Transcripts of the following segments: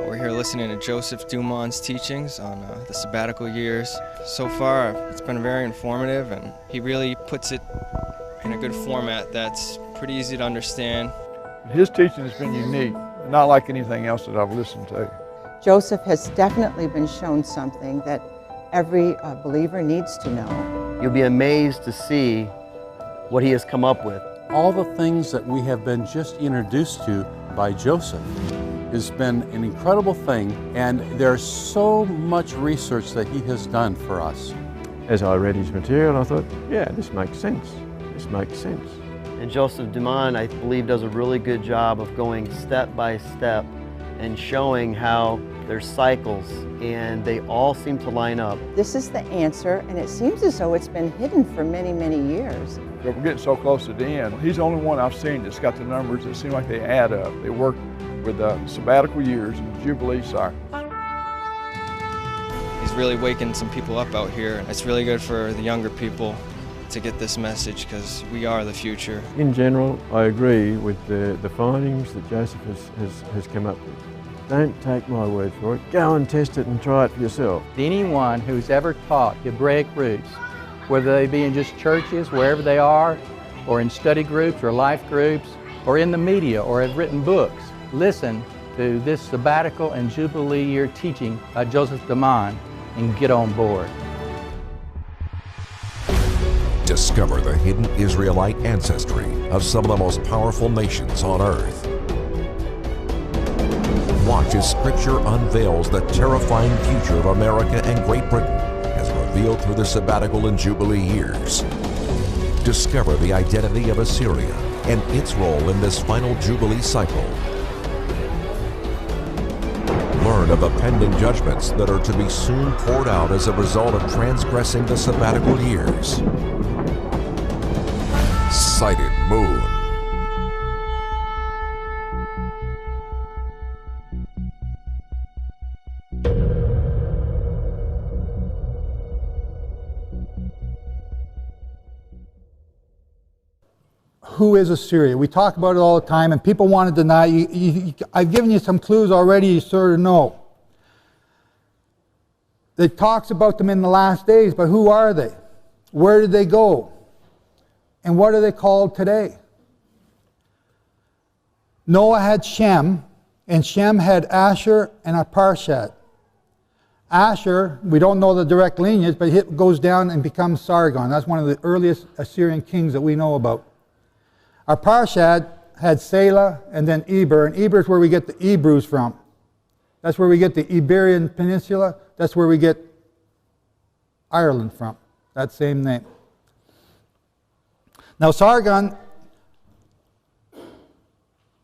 We're here listening to Joseph Dumond's teachings on the sabbatical years. So far, it's been very informative, and he really puts it in a good format that's pretty easy to understand. His teaching has been unique, not like anything else that I've listened to. Joseph has definitely been shown something that every believer needs to know. You'll be amazed to see what he has come up with. All the things that we have been just introduced to by Joseph has been an incredible thing, and there's so much research that he has done for us. As I read his material, I thought, yeah, this makes sense. This makes sense. And Joseph Dumond, I believe, does a really good job of going step by step and showing how there's cycles and they all seem to line up. This is the answer, and it seems as though it's been hidden for many, many years. But we're getting so close to the end. He's the only one I've seen that's got the numbers that seem like they add up. They work with sabbatical years and Jubilee cycle. He's really waking some people up out here. It's really good for the younger people to get this message, because we are the future. In general, I agree with the findings that Joseph has come up with. Don't take my word for it. Go and test it and try it for yourself. Anyone who's ever taught Hebraic roots, whether they be in just churches, wherever they are, or in study groups or life groups, or in the media, or have written books, listen to this sabbatical and Jubilee year teaching by Joseph Dumond and get on board. Discover the hidden Israelite ancestry of some of the most powerful nations on earth. Watch as Scripture unveils the terrifying future of America and Great Britain as revealed through the sabbatical and Jubilee years. Discover the identity of Assyria and its role in this final Jubilee cycle. Learn of the pending judgments that are to be soon poured out as a result of transgressing the sabbatical years. Sighted Moon. Who is Assyria? We talk about it all the time, and people want to deny it. I've given you some clues already, you sort of know. It talks about them in the last days, but who are they? Where did they go? And what are they called today? Noah had Shem, and Shem had Asher and Arpachshad. Asher, we don't know the direct lineage, but it goes down and becomes Sargon. That's one of the earliest Assyrian kings that we know about. Arpachshad had Selah and then Eber, and Eber is where we get the Hebrews from. That's where we get the Iberian Peninsula. That's where we get Ireland from, that same name. Now Sargon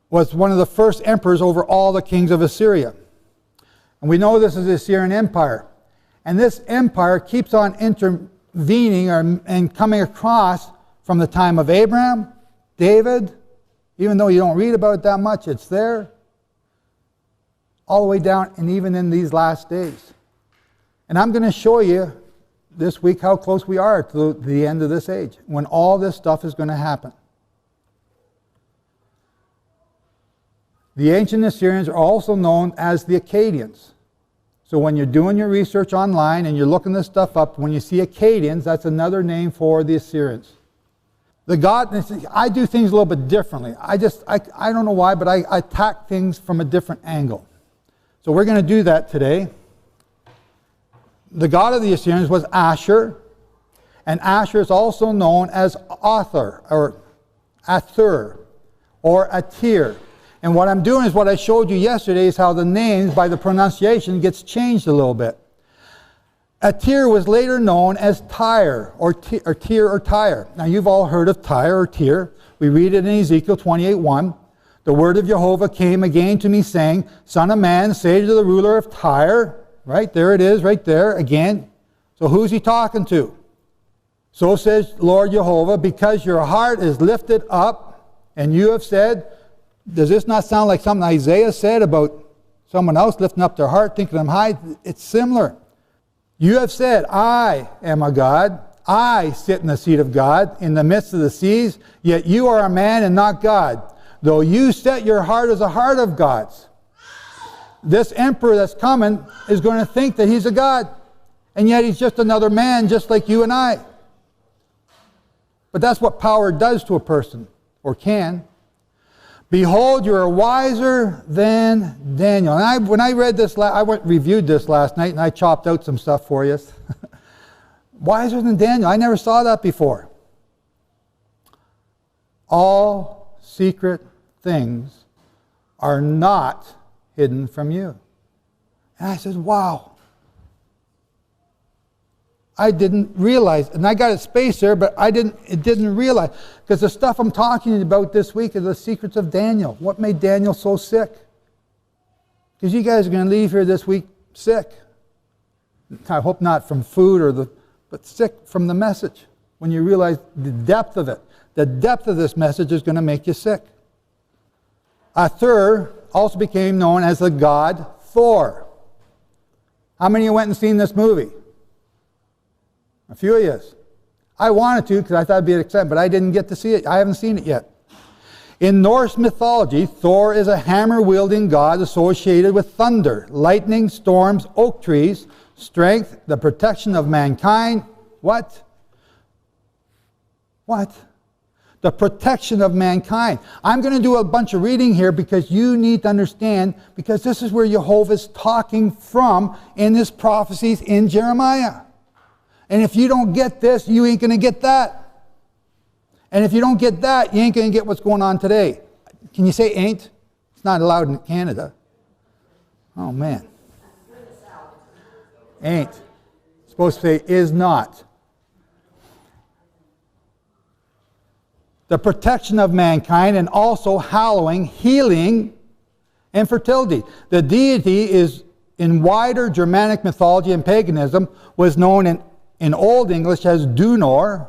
was one of the first emperors over all the kings of Assyria. And we know this is the Assyrian Empire. And this empire keeps on intervening and coming across from the time of Abraham, David, even though you don't read about it that much, it's there, all the way down and even in these last days. And I'm going to show you this week how close we are to the end of this age, when all this stuff is going to happen. The ancient Assyrians are also known as the Akkadians. So when you're doing your research online and you're looking this stuff up, when you see Akkadians, that's another name for the Assyrians. I do things a little bit differently. I don't know why, but I attack things from a different angle. So we're going to do that today. The god of the Assyrians was Asher, and Asher is also known as Athur, or Athur, or Atir. And what I'm doing is what I showed you yesterday is how the names, by the pronunciation, gets changed a little bit. Atir was later known as Tyre, or Tyr or Tyre. Now you've all heard of Tyre or Tyr. We read it in Ezekiel 28:1. The word of Jehovah came again to me, saying, Son of man, say to the ruler of Tyre, right there it is, right there again. So who's he talking to? So says Lord Jehovah, because your heart is lifted up, and you have said, does this not sound like something Isaiah said about someone else lifting up their heart, thinking I'm high? It's similar. You have said, I am a God. I sit in the seat of God in the midst of the seas, yet you are a man and not God, though you set your heart as a heart of God's. this emperor that's coming is going to think that he's a god. And yet he's just another man, just like you and I. But that's what power does to a person, or can. Behold, you are wiser than Daniel. And when I read this, reviewed this last night, and I chopped out some stuff for you. Wiser than Daniel. I never saw that before. All secret things are not hidden from you. And I said, wow. I didn't realize, and I got it spaced there, but it didn't realize, because the stuff I'm talking about this week is the secrets of Daniel. What made Daniel so sick? Because you guys are going to leave here this week sick. I hope not from food but sick from the message. When you realize the depth of it. The depth of this message is going to make you sick. Thur also became known as the god Thor. How many of you went and seen this movie? A few of you. I wanted to because I thought it'd be exciting, but I didn't get to see it. I haven't seen it yet. In Norse mythology, Thor is a hammer-wielding god associated with thunder, lightning, storms, oak trees, strength, the protection of mankind. What? What? The protection of mankind. I'm going to do a bunch of reading here because you need to understand, because this is where Jehovah's talking from in his prophecies in Jeremiah. And if you don't get this, you ain't going to get that. And if you don't get that, you ain't going to get what's going on today. Can you say ain't? It's not allowed in Canada. Oh, man. Ain't. It's supposed to say is not. The protection of mankind, and also hallowing, healing, and fertility. The deity is, in wider Germanic mythology and paganism, was known in Old English as Dunor,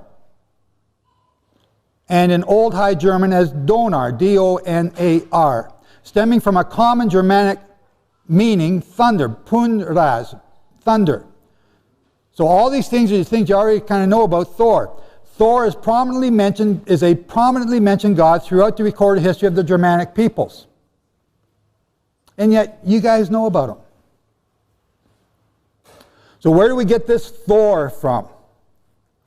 and in Old High German as Donar, D-O-N-A-R, stemming from a common Germanic meaning, thunder, punraz, thunder. So all these things are things you already kind of know about Thor. Thor is a prominently mentioned god throughout the recorded history of the Germanic peoples. And yet, you guys know about him. So where do we get this Thor from?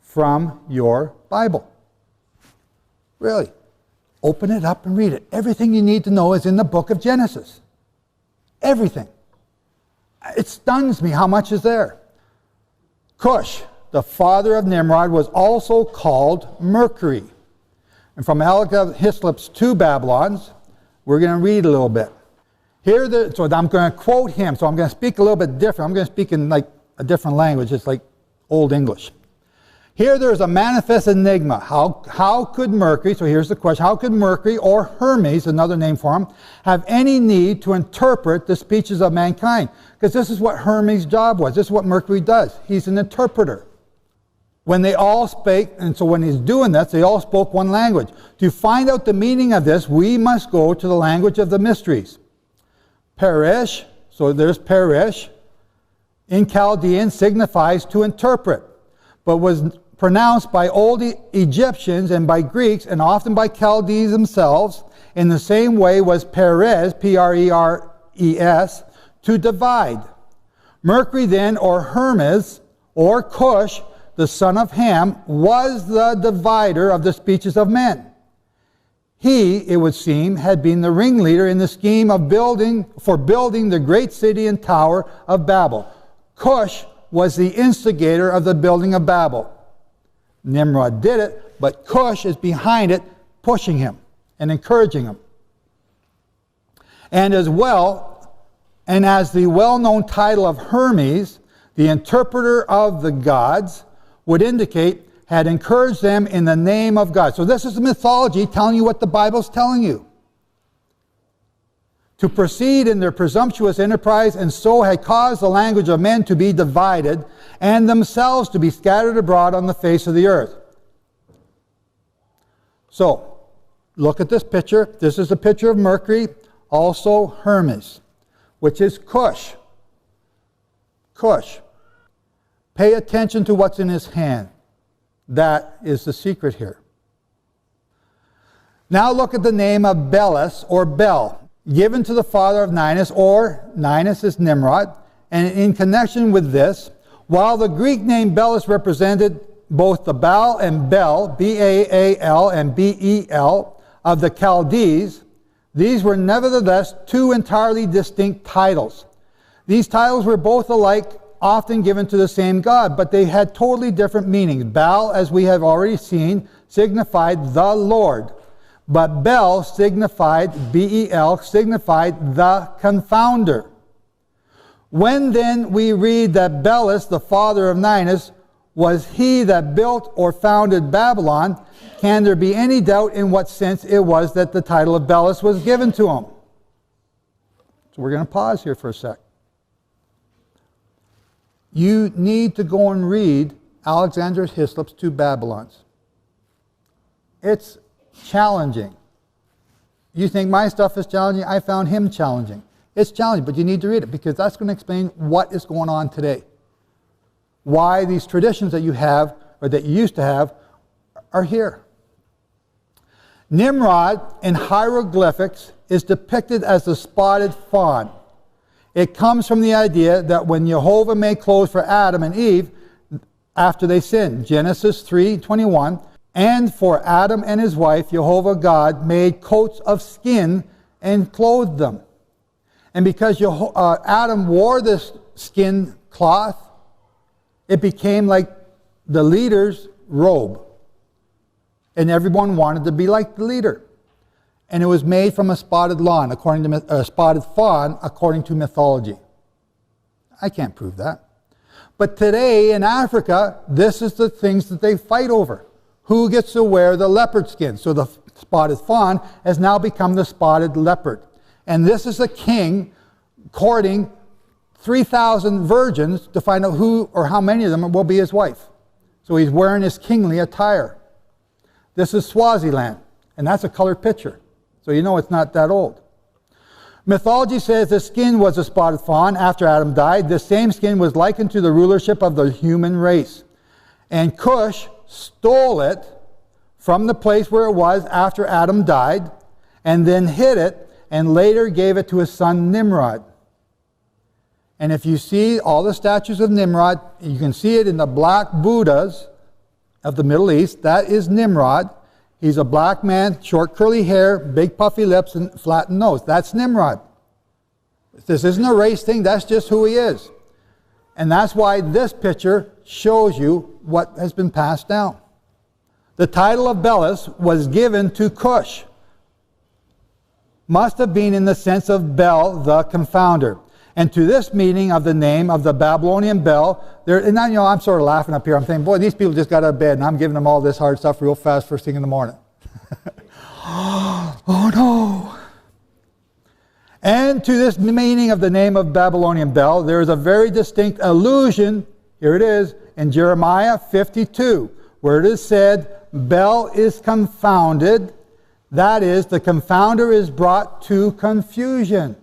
From your Bible. Really. Open it up and read it. Everything you need to know is in the book of Genesis. Everything. It stuns me how much is there. Cush, the father of Nimrod, was also called Mercury. And from Hislop's Two Babylons, we're going to read a little bit. So I'm going to quote him, so I'm going to speak a little bit different. I'm going to speak in like a different language. It's like Old English. Here there's a manifest enigma. How could Mercury, so here's the question, how could Mercury, or Hermes, another name for him, have any need to interpret the speeches of mankind? Because this is what Hermes' job was. This is what Mercury does. He's an interpreter. When they all spake, and so when he's doing this, they all spoke one language. To find out the meaning of this, we must go to the language of the mysteries. Perish, so there's perish, in Chaldean signifies to interpret, but was pronounced by old Egyptians and by Greeks, and often by Chaldees themselves, in the same way was Perez, P-R-E-R-E-S, to divide. Mercury then, or Hermes, or Cush, the son of Ham, was the divider of the speeches of men. He, it would seem, had been the ringleader in the scheme of building the great city and tower of Babel. Cush was the instigator of the building of Babel. Nimrod did it, but Cush is behind it, pushing him and encouraging him. And as the well-known title of Hermes, the interpreter of the gods, would indicate, had encouraged them in the name of God. So this is the mythology telling you what the Bible's telling you. To proceed in their presumptuous enterprise, and so had caused the language of men to be divided, and themselves to be scattered abroad on the face of the earth. So, look at this picture. This is a picture of Mercury, also Hermes, which is Cush. Cush. Pay attention to what's in his hand. That is the secret here. Now look at the name of Belus, or Bel. given to the father of Ninus, or Ninus is Nimrod. And in connection with this, while the Greek name Belus represented both the Baal and Bel, B-A-A-L and B-E-L, of the Chaldees, these were nevertheless two entirely distinct titles. These titles were both alike, often given to the same god, but they had totally different meanings. Baal, as we have already seen, signified the Lord, but Bel signified, B-E-L, signified the confounder. When then we read that Belus, the father of Ninus, was he that built or founded Babylon, can there be any doubt in what sense it was that the title of Belus was given to him? So we're going to pause here for a sec. You need to go and read Alexander Hislop's Two Babylons. It's challenging. You think my stuff is challenging? I found him challenging. It's challenging, but you need to read it because that's going to explain what is going on today. Why these traditions that you have, or that you used to have, are here. Nimrod in hieroglyphics is depicted as the spotted fawn. It comes from the idea that when Jehovah made clothes for Adam and Eve after they sinned, Genesis 3:21, and for Adam and his wife, Jehovah God made coats of skin and clothed them. And because Adam wore this skin cloth, it became like the leader's robe. And everyone wanted to be like the leader. And it was made from a spotted fawn, according to mythology. I can't prove that. But today in Africa, this is the things that they fight over. Who gets to wear the leopard skin? So the spotted fawn has now become the spotted leopard. And this is a king courting 3,000 virgins to find out who or how many of them will be his wife. So he's wearing his kingly attire. This is Swaziland, and that's a colored picture. So you know it's not that old. Mythology says the skin was a spotted fawn after Adam died. This same skin was likened to the rulership of the human race. And Cush stole it from the place where it was after Adam died, and then hid it, and later gave it to his son Nimrod. And if you see all the statues of Nimrod, you can see it in the black Buddhas of the Middle East. That is Nimrod. He's a black man, short curly hair, big puffy lips, and flattened nose. That's Nimrod. This isn't a race thing, that's just who he is. And that's why this picture shows you what has been passed down. The title of Belus was given to Cush. Must have been in the sense of Bel, the confounder. And to this meaning of the name of the Babylonian Bel, and I, I'm sort of laughing up here. I'm thinking, boy, these people just got out of bed, and I'm giving them all this hard stuff real fast first thing in the morning. Oh no! And to this meaning of the name of Babylonian Bel, there is a very distinct allusion, here it is, in Jeremiah 52, where it is said, Bel is confounded. That is, the confounder is brought to confusion.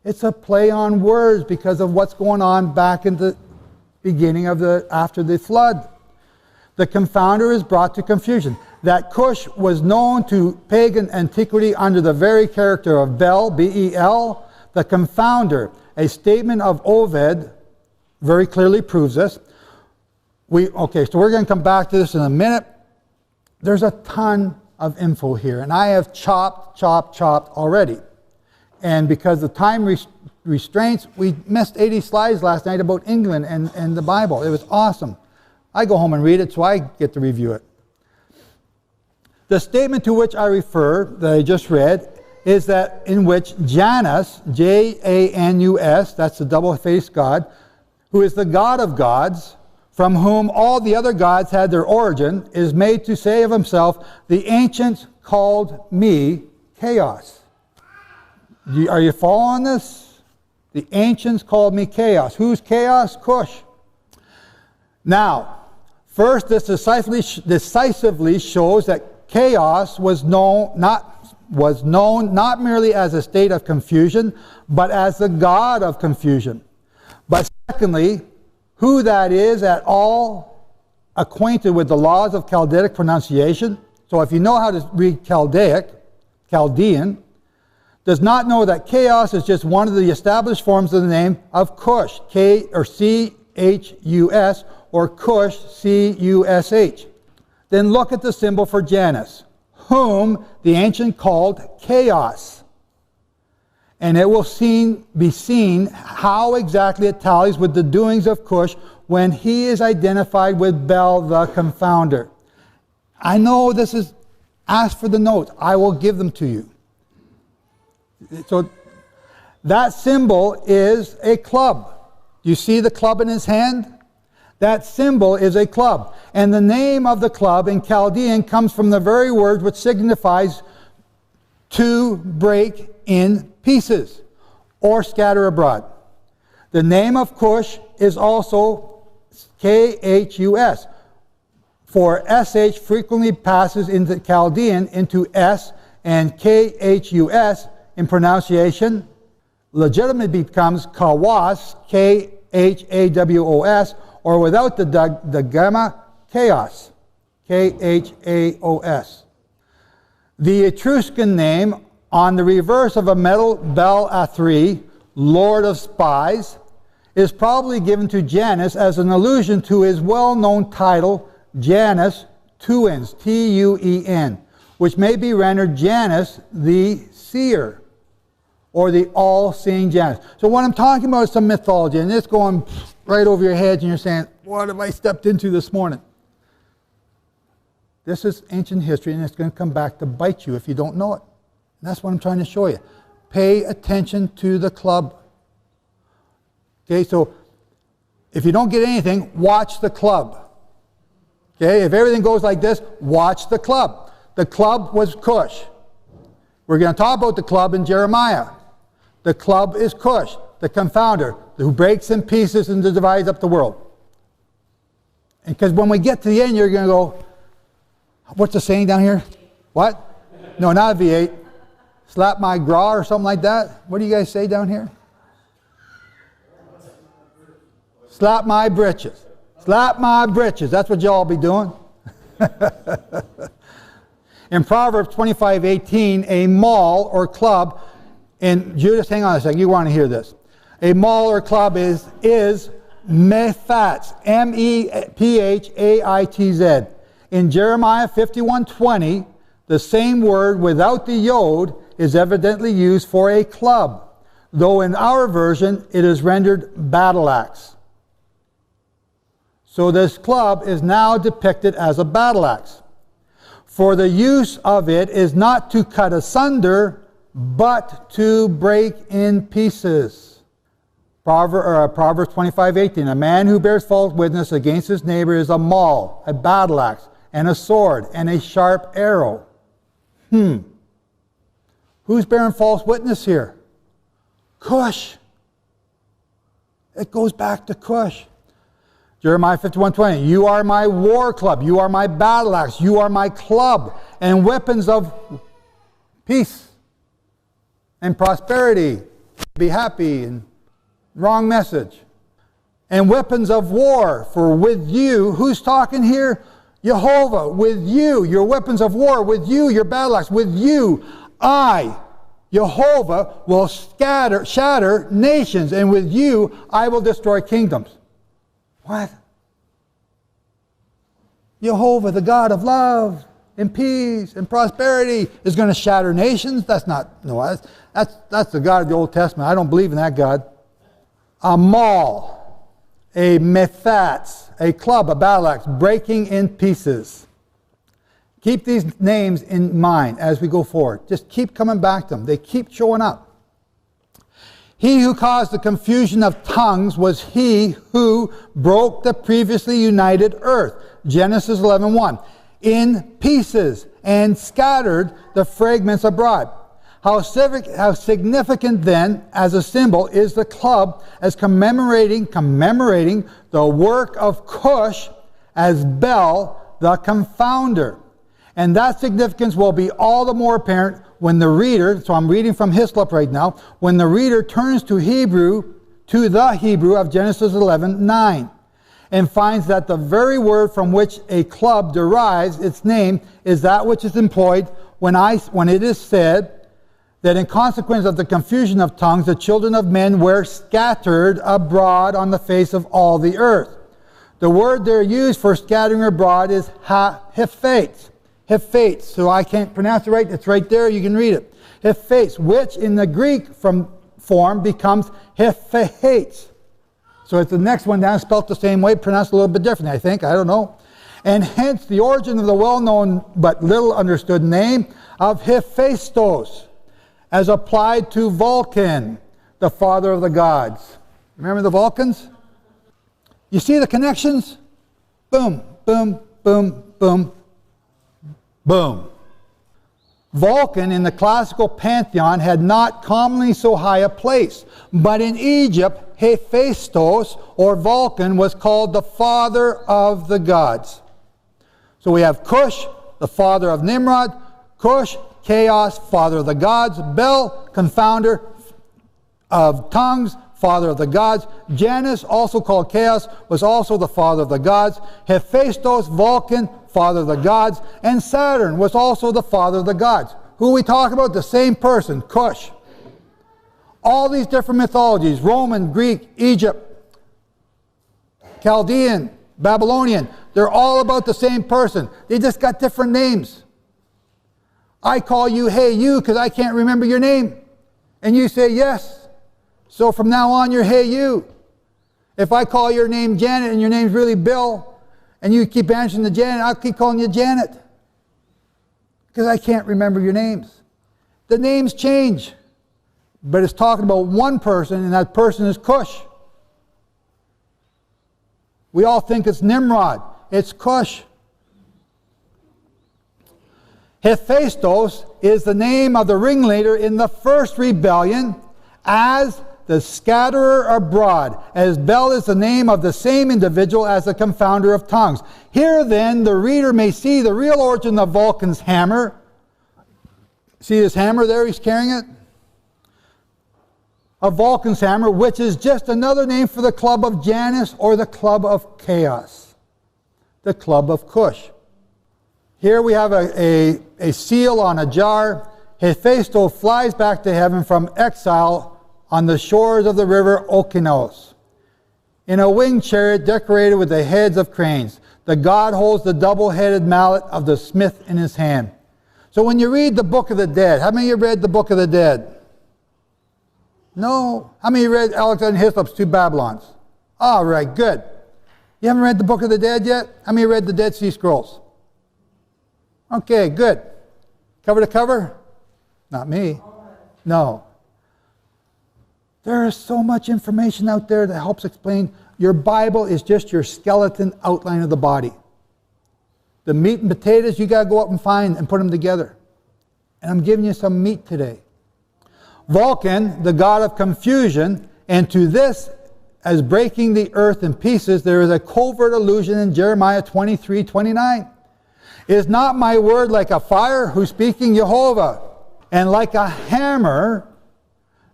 It's a play on words because of what's going on back in the beginning of after the flood. The confounder is brought to confusion. That Cush was known to pagan antiquity under the very character of Bel, B-E-L, the confounder. A statement of Ovid very clearly proves this. Okay, so we're going to come back to this in a minute. There's a ton of info here, and I have chopped already. And because of time restraints, we missed 80 slides last night about England and the Bible. It was awesome. I go home and read it, so I get to review it. The statement to which I refer, that I just read, is that in which Janus, J-A-N-U-S, that's the double-faced God, who is the God of gods, from whom all the other gods had their origin, is made to say of himself, the ancients called me chaos. Are you following this? The ancients called me chaos. Who's chaos? Cush. Now, first, this decisively shows that chaos was known not merely as a state of confusion, but as the god of confusion. But secondly, who that is at all acquainted with the laws of Chaldaic pronunciation. So if you know how to read Chaldean, does not know that chaos is just one of the established forms of the name of Cush, K or C-H-U-S, or Cush, C-U-S-H. Then look at the symbol for Janus, whom the ancient called chaos. And it will be seen how exactly it tallies with the doings of Cush when he is identified with Bel the confounder. I know this is, ask for the notes. I will give them to you. So that symbol is a club. Do you see the club in his hand? That symbol is a club. And the name of the club in Chaldean comes from the very word which signifies to break in pieces or scatter abroad. The name of Cush is also K-H-U-S, for S-H frequently passes into Chaldean into S, and K-H-U-S in pronunciation legitimately becomes Kawas, K-H-A-W-O-S, or without the gamma, chaos, K-H-A-O-S. The Etruscan name on the reverse of a metal Bel Athri, Lord of Spies, is probably given to Janus as an allusion to his well-known title, Janus Tuens, T-U-E-N, which may be rendered Janus the Seer, or the all-seeing Janus. So what I'm talking about is some mythology, and it's going right over your heads, and you're saying, what have I stepped into this morning? This is ancient history, and it's going to come back to bite you if you don't know it. And that's what I'm trying to show you. Pay attention to the club. Okay, so if you don't get anything, watch the club. Okay, if everything goes like this, watch the club. The club was Cush. We're going to talk about the club in Jeremiah. The club is Cush, the confounder, who breaks in pieces and divides up the world. And because when we get to the end, you're going to go, what's the saying down here? What? No, not a V8. Slap my gra or something like that. What do you guys say down here? Slap my britches. Slap my britches. That's what y'all be doing. In Proverbs 25:18, a maul or club, and Judas, hang on a second, you want to hear this. A maul or club is mephats, M-E-P-H-A-I-T-Z. In Jeremiah 51:20, the same word without the yod is evidently used for a club, though in our version it is rendered battle axe. So this club is now depicted as a battle axe. For the use of it is not to cut asunder, but to break in pieces. Proverbs 25:18, a man who bears false witness against his neighbor is a maul, a battle axe, and a sword, and a sharp arrow. Who's bearing false witness here? Cush. It goes back to Cush. Jeremiah 51:20, you are my war club, you are my battle axe, you are my club, and weapons of peace and prosperity. Be happy, and wrong message. And weapons of war, for with you, who's talking here? Jehovah, with you, your weapons of war, with you, your battle axe, with you, I, Jehovah, will shatter nations, and with you, I will destroy kingdoms. What? Jehovah, the God of love and peace and prosperity, is going to shatter nations? That's not, no, that's the God of the Old Testament. I don't believe in that God. A maul, a mephats, a club, a battle axe, breaking in pieces. Keep these names in mind as we go forward. Just keep coming back to them. They keep showing up. He who caused the confusion of tongues was he who broke the previously united earth, Genesis 11:1, in pieces and scattered the fragments abroad. How significant then, as a symbol, is the club as commemorating the work of Cush as Bel, the confounder. And that significance will be all the more apparent when the reader, so I'm reading from Hislop right now, when the reader turns to the Hebrew of Genesis 11:9, and finds that the very word from which a club derives its name is that which is employed when it is said, that in consequence of the confusion of tongues, the children of men were scattered abroad on the face of all the earth. The word there used for scattering abroad is hephates. Hephates. So I can't pronounce it right. It's right there. You can read it. Hephates, which in the Greek form becomes hephates. So it's the next one down, spelled the same way, pronounced a little bit differently, I think. I don't know. And hence the origin of the well-known but little understood name of Hephaestos, as applied to Vulcan, the father of the gods. Remember the Vulcans? You see the connections? Boom, boom, boom, boom, boom. Vulcan in the classical pantheon had not commonly so high a place, but in Egypt, Hephaestos, or Vulcan, was called the father of the gods. So we have Cush, the father of Nimrod, Cush, Chaos, father of the gods, Bel, confounder of tongues, father of the gods. Janus, also called Chaos, was also the father of the gods. Hephaestos, Vulcan, father of the gods. And Saturn was also the father of the gods. Who are we talking about? The same person, Cush. All these different mythologies, Roman, Greek, Egypt, Chaldean, Babylonian, they're all about the same person. They just got different names. I call you, hey, you, because I can't remember your name. And you say yes. So from now on, you're hey, you. If I call your name Janet and your name's really Bill, and you keep answering to Janet, I'll keep calling you Janet. Because I can't remember your names. The names change. But it's talking about one person, and that person is Cush. We all think it's Nimrod. It's Cush. Hephaestos is the name of the ringleader in the first rebellion as the scatterer abroad, as Bel is the name of the same individual as the confounder of tongues. Here then the reader may see the real origin of Vulcan's hammer. See this hammer there he's carrying it? Of Vulcan's hammer, which is just another name for the club of Janus or the club of Chaos, the club of Cush. Here we have a seal on a jar. Hephaestos flies back to heaven from exile on the shores of the river Okeanos in a winged chariot decorated with the heads of cranes. The god holds the double-headed mallet of the smith in his hand. So when you read the Book of the Dead, how many of you read the Book of the Dead? No. How many of you read Alexander Hislop's Two Babylons? All right, good. You haven't read the Book of the Dead yet? How many read the Dead Sea Scrolls? Okay, good. Cover to cover? Not me. No. There is so much information out there that helps explain. Your Bible is just your skeleton outline of the body. The meat and potatoes you got to go up and find and put them together. And I'm giving you some meat today. Vulcan, the god of confusion, and to this, as breaking the earth in pieces, there is a covert allusion in Jeremiah 23:29. Is not my word like a fire, who's speaking Jehovah, and like a hammer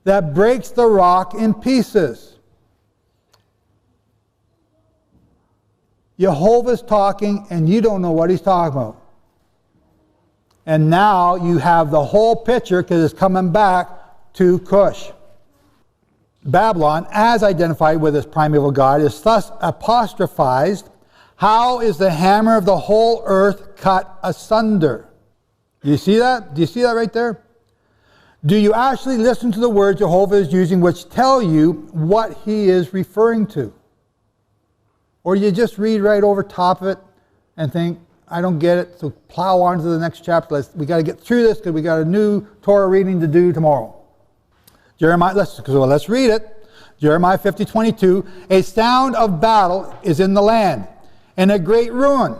that breaks the rock in pieces? Jehovah's talking, and you don't know what he's talking about. And now you have the whole picture because it's coming back to Cush. Babylon, as identified with its primeval god, is thus apostrophized. How is the hammer of the whole earth cut asunder? Do you see that? Do you see that right there? Do you actually listen to the words Jehovah is using which tell you what he is referring to? Or you just read right over top of it and think, I don't get it, so plow on to the next chapter. We got to get through this because we got a new Torah reading to do tomorrow. Jeremiah, let's read it. Jeremiah 50:22. A sound of battle is in the land, and a great ruin.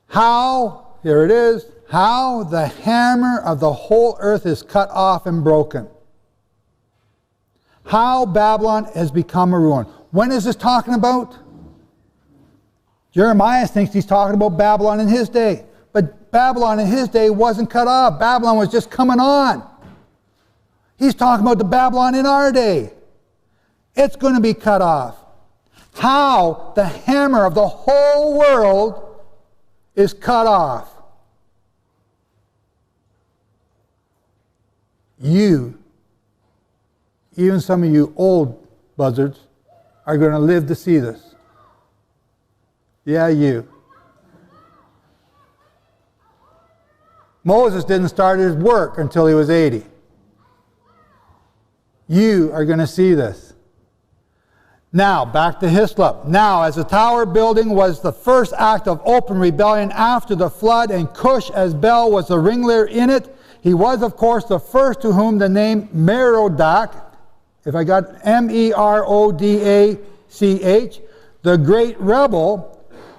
How, here it is, how the hammer of the whole earth is cut off and broken. How Babylon has become a ruin. When is this talking about? Jeremiah thinks he's talking about Babylon in his day. But Babylon in his day wasn't cut off. Babylon was just coming on. He's talking about the Babylon in our day. It's going to be cut off. How the hammer of the whole world is cut off. You, even some of you old buzzards, are going to live to see this. Yeah, you. Moses didn't start his work until he was 80. You are going to see this. Now, back to Hislop. Now, as the tower building was the first act of open rebellion after the flood, and Cush as Bel was the ringleader in it, he was, of course, the first to whom the name Merodach, if I got M-E-R-O-D-A-C-H, the great rebel,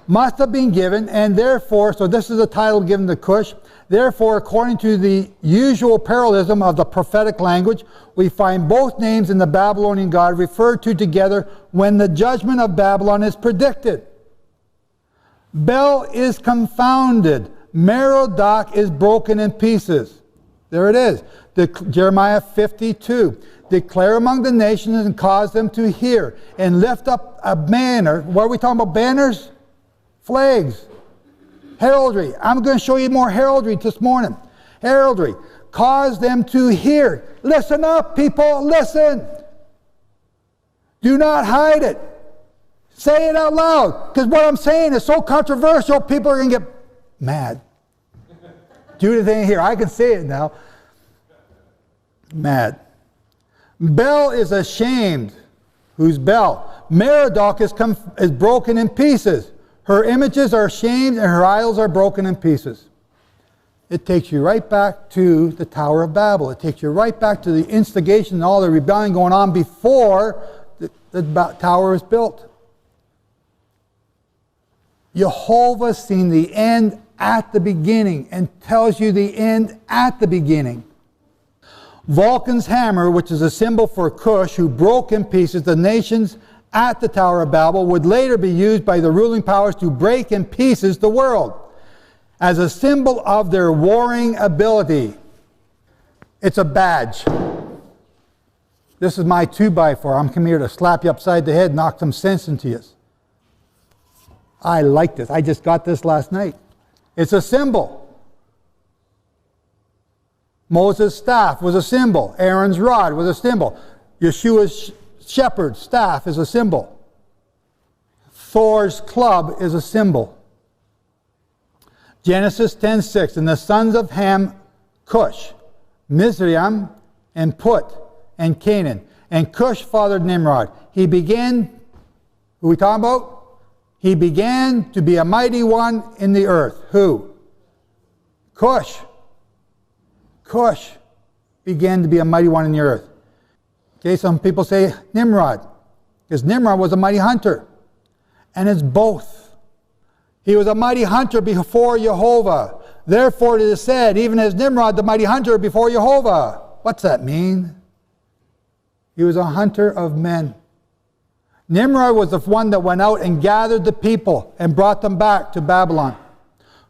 must have been given, and therefore, so this is the title given to Cush, therefore, according to the usual parallelism of the prophetic language, we find both names in the Babylonian God referred to together when the judgment of Babylon is predicted. Bel is confounded. Merodach is broken in pieces. There it is. Jeremiah 52. Declare among the nations and cause them to hear, and lift up a banner. What are we talking about? Banners? Flags. Heraldry. I'm going to show you more heraldry this morning. Heraldry. Cause them to hear. Listen up, people. Listen. Do not hide it. Say it out loud. Because what I'm saying is so controversial, people are going to get mad. Judith ain't here. I can say it now. Mad. Bel is ashamed. Who's Bel? Merodach is broken in pieces. Her images are shamed and her idols are broken in pieces. It takes you right back to the Tower of Babel. It takes you right back to the instigation and all the rebellion going on before the tower was built. Jehovah's seen the end at the beginning and tells you the end at the beginning. Vulcan's hammer, which is a symbol for Cush, who broke in pieces the nations at the Tower of Babel, would later be used by the ruling powers to break in pieces the world as a symbol of their warring ability. It's a badge. This is my 2x4. I'm coming here to slap you upside the head, knock some sense into you. I like this. I just got this last night. It's a symbol. Moses' staff was a symbol. Aaron's rod was a symbol. Yeshua's shepherd's staff is a symbol. Thor's club is a symbol. Genesis 10:6, and the sons of Ham, Cush, Mizraim, and Put, and Canaan. And Cush fathered Nimrod. He began, who are we talking about? He began to be a mighty one in the earth. Who? Cush. Cush began to be a mighty one in the earth. Okay, some people say Nimrod, because Nimrod was a mighty hunter. And it's both. He was a mighty hunter before Jehovah. Therefore it is said, even as Nimrod, the mighty hunter before Jehovah. What's that mean? He was a hunter of men. Nimrod was the one that went out and gathered the people and brought them back to Babylon.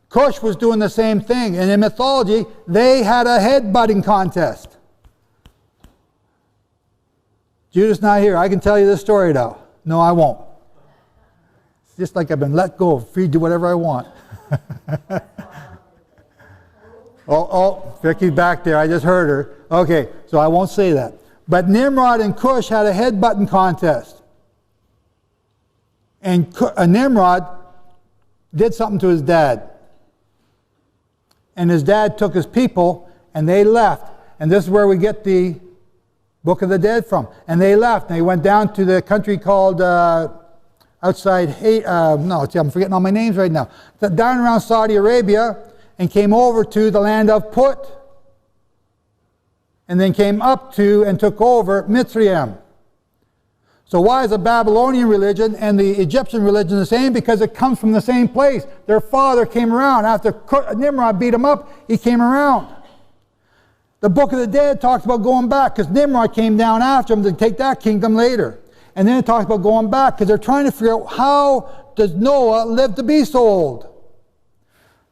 Cush was doing the same thing. And in mythology, they had a head-butting contest. Judith's not here. I can tell you this story now. No, I won't. It's just like I've been let go, free to do whatever I want. Oh, Vicky's back there. I just heard her. Okay, so I won't say that. But Nimrod and Cush had a head-butting contest. And Nimrod did something to his dad. And his dad took his people and they left. And this is where we get the Book of the Dead from. And they left. And they went down to the country called outside, I'm forgetting all my names right now. Down around Saudi Arabia, and came over to the land of Put. And then came up to and took over Mitzrayim. So why is the Babylonian religion and the Egyptian religion the same? Because it comes from the same place. Their father came around. After Nimrod beat him up, he came around. The Book of the Dead talks about going back because Nimrod came down after him to take that kingdom later. And then it talks about going back because they're trying to figure out how does Noah live to be so old.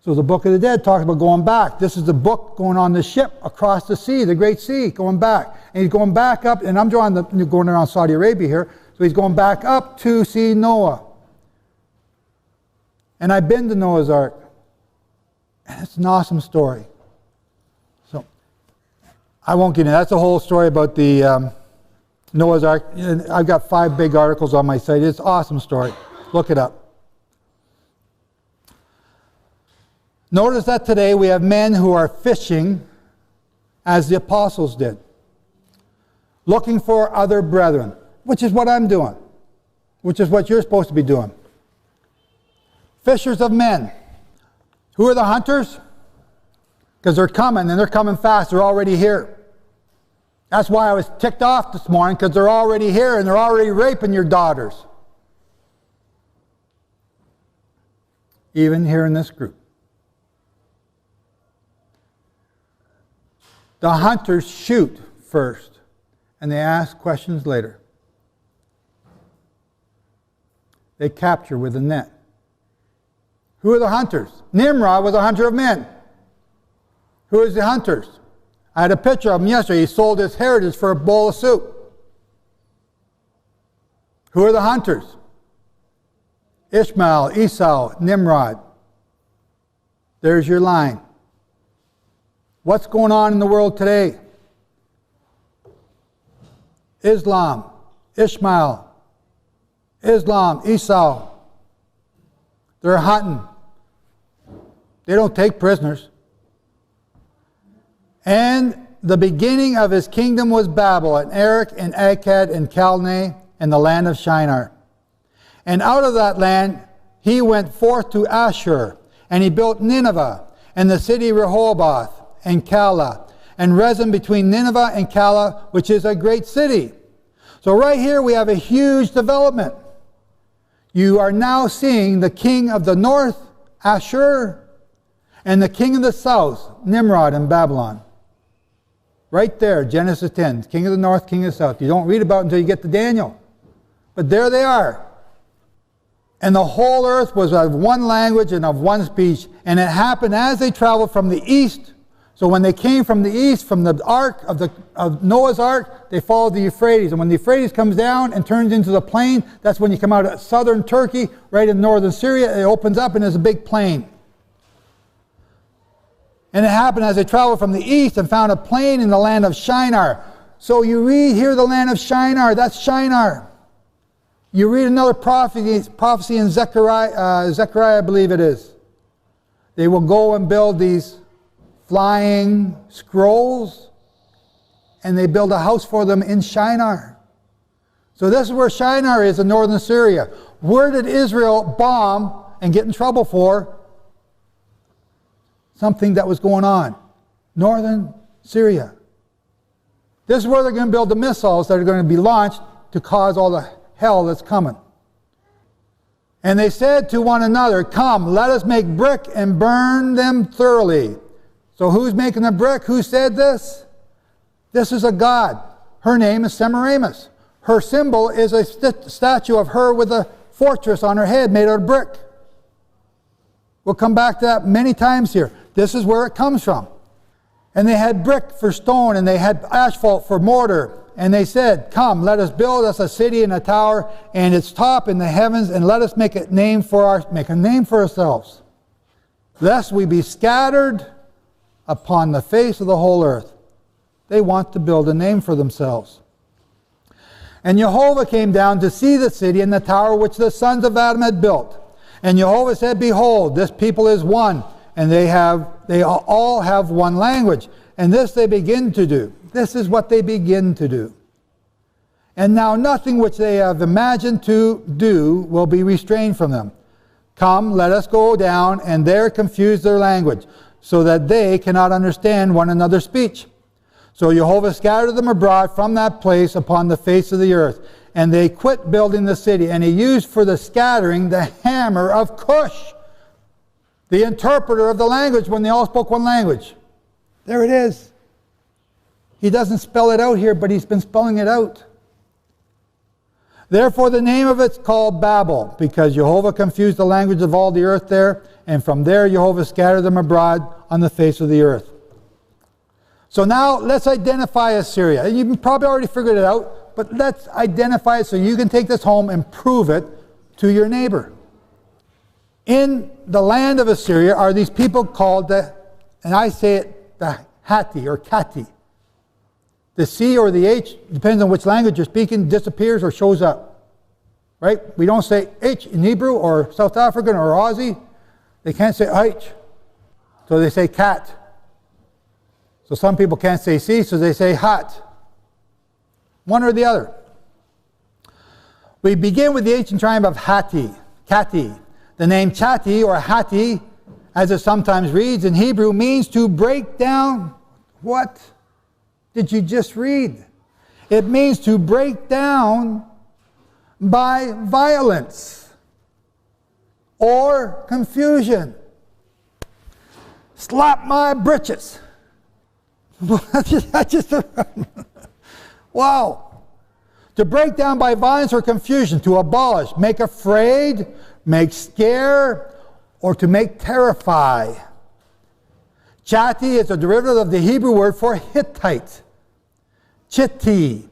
So the Book of the Dead talks about going back. This is the book going on the ship across the sea, the Great Sea, going back. And he's going back up, and I'm going around Saudi Arabia here, so he's going back up to see Noah. And I've been to Noah's Ark. And it's an awesome story. So I won't get into that. That's a whole story about the Noah's Ark. I've got 5 big articles on my site. It's an awesome story. Look it up. Notice that today we have men who are fishing as the apostles did, looking for other brethren, which is what I'm doing, which is what you're supposed to be doing. Fishers of men. Who are the hunters? Because they're coming, and they're coming fast. They're already here. That's why I was ticked off this morning, because they're already here, and they're already raping your daughters. Even here in this group. The hunters shoot first, and they ask questions later. They capture with a net. Who are the hunters? Nimrod was a hunter of men. Who is the hunters? I had a picture of him yesterday. He sold his heritage for a bowl of soup. Who are the hunters? Ishmael, Esau, Nimrod. There's your line. What's going on in the world today? Islam, Ishmael, Islam, Esau. They're hunting. They don't take prisoners. And the beginning of his kingdom was Babel, and Erech, and Akkad, and Calneh, and the land of Shinar. And out of that land he went forth to Ashur, and he built Nineveh, and the city Rehoboth, and Calah, and Rezin between Nineveh and Calah, which is a great city. So right here we have a huge development. You are now seeing the king of the north, Ashur, and the king of the south, Nimrod in Babylon. Right there, Genesis 10, king of the north, king of the south. You don't read about it until you get to Daniel. But there they are. And the whole earth was of one language and of one speech. And it happened as they traveled from the east. So when they came from the east, from the ark of Noah's ark, they followed the Euphrates. And when the Euphrates comes down and turns into the plain, that's when you come out of southern Turkey, right in northern Syria. It opens up and there's a big plain. And it happened as they traveled from the east and found a plain in the land of Shinar. So you read here the land of Shinar. That's Shinar. You read another prophecy in Zechariah, I believe it is. They will go and build these flying scrolls, and they build a house for them in Shinar. So this is where Shinar is in northern Syria. Where did Israel bomb and get in trouble for? Something that was going on. Northern Syria. This is where they're going to build the missiles that are going to be launched to cause all the hell that's coming. And they said to one another, "Come, let us make brick and burn them thoroughly." So who's making the brick? Who said this? This is a god. Her name is Semiramis. Her symbol is a statue of her with a fortress on her head made out of brick. We'll come back to that many times here. This is where it comes from. And they had brick for stone, and they had asphalt for mortar. And they said, "Come, let us build us a city and a tower, and its top in the heavens, and let us make a name for ourselves, lest we be scattered upon the face of the whole earth." They want to build a name for themselves. And Jehovah came down to see the city and the tower which the sons of Adam had built. And Jehovah said, "Behold, this people is one, and they all have one language. And this they begin to do." This is what they begin to do. "And now nothing which they have imagined to do will be restrained from them. Come, let us go down, and there confuse their language, so that they cannot understand one another's speech." So Jehovah scattered them abroad from that place upon the face of the earth. And they quit building the city. And he used for the scattering the hammer of Cush, the interpreter of the language, when they all spoke one language. There it is. He doesn't spell it out here, but he's been spelling it out. "Therefore the name of it's called Babel, because Jehovah confused the language of all the earth there, and from there Jehovah scattered them abroad on the face of the earth." So now let's identify Assyria. You've probably already figured it out, but let's identify it so you can take this home and prove it to your neighbor. In the land of Assyria are these people called and I say it, the Hatti or Kati. the C or the H, depends on which language you're speaking, disappears or shows up. Right? We don't say H in Hebrew or South African or Aussie. They can't say H. So they say cat. So some people can't say C, so they say hat. One or the other. We begin with the ancient tribe of Hatti, Kati. The name Chatti or Hatti, as it sometimes reads in Hebrew, means to break down. What did you just read? It means to break down by violence or confusion. Slap my britches. Wow. To break down by violence or confusion, to abolish, make afraid, make scare, or to make terrify. Chatti is a derivative of the Hebrew word for Hittite. Chitti,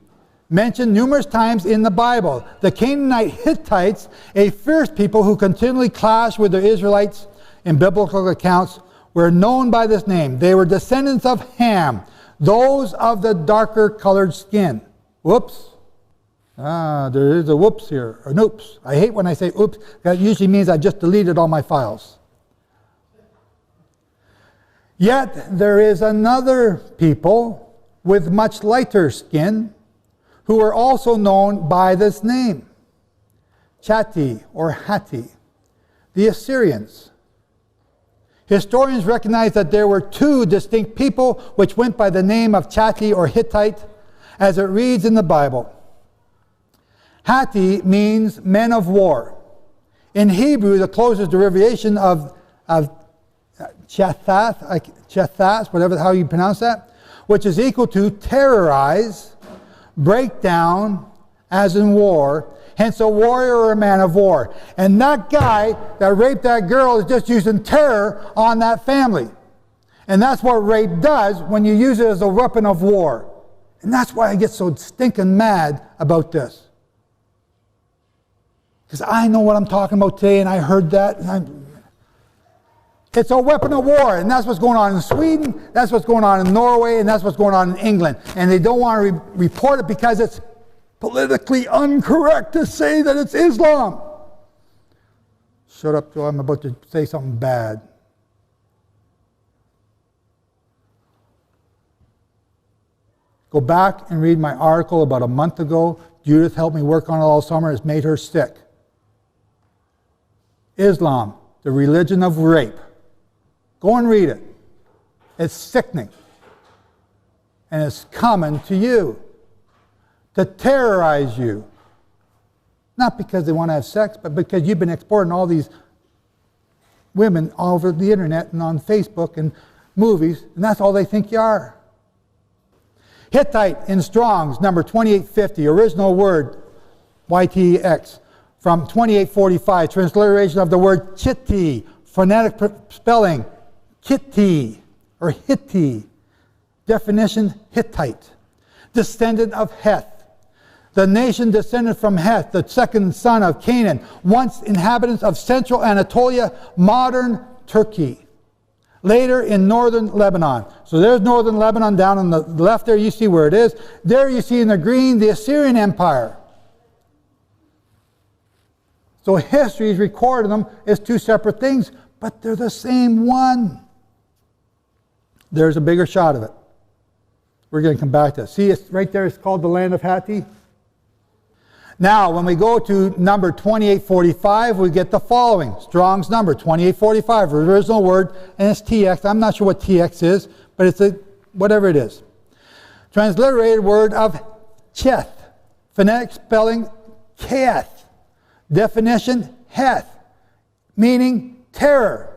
mentioned numerous times in the Bible. The Canaanite Hittites, a fierce people who continually clashed with the Israelites in biblical accounts, were known by this name. They were descendants of Ham, those of the darker colored skin. Whoops. There is a whoops here, or an oops. I hate when I say oops. That usually means I just deleted all my files. Yet there is another people with much lighter skin who are also known by this name. Chatti or Hatti, the Assyrians. Historians recognize that there were two distinct people which went by the name of Chatti or Hittite, as it reads in the Bible. Hatti means men of war. In Hebrew, the closest derivation of chathas, whatever how you pronounce that, which is equal to terrorize, break down, as in war, hence a warrior or a man of war. And that guy that raped that girl is just using terror on that family. And that's what rape does when you use it as a weapon of war. And that's why I get so stinking mad about this. Because I know what I'm talking about today, and I heard that. And it's a weapon of war, and that's what's going on in Sweden, that's what's going on in Norway, and that's what's going on in England. And they don't want to report it because it's politically incorrect to say that it's Islam. Shut up, Joe, I'm about to say something bad. Go back and read my article about a month ago. Judith helped me work on it all summer. It's made her sick. Islam, the religion of rape. Go and read it. It's sickening. And it's coming to you to terrorize you. Not because they want to have sex, but because you've been exporting all these women all over the internet and on Facebook and movies, and that's all they think you are. Hittite in Strong's, number 2850, original word, YTX, from 2845, transliteration of the word Chitti, phonetic spelling, Kitti, or Hitti. Definition, Hittite, descendant of Heth. The nation descended from Heth, the second son of Canaan, once inhabitants of central Anatolia, modern Turkey. Later in northern Lebanon. So there's northern Lebanon down on the left there, you see where it is. There you see in the green the Assyrian Empire. So history is recording them as two separate things, but they're the same one. There's a bigger shot of it. We're going to come back to it. See, it's right there, it's called the land of Hatti. Now, when we go to number 2845, we get the following. Strong's number, 2845, original word, and it's TX. I'm not sure what TX is, but it's whatever it is. Transliterated word of Cheth, phonetic spelling Keth. Definition, Heth, meaning terror.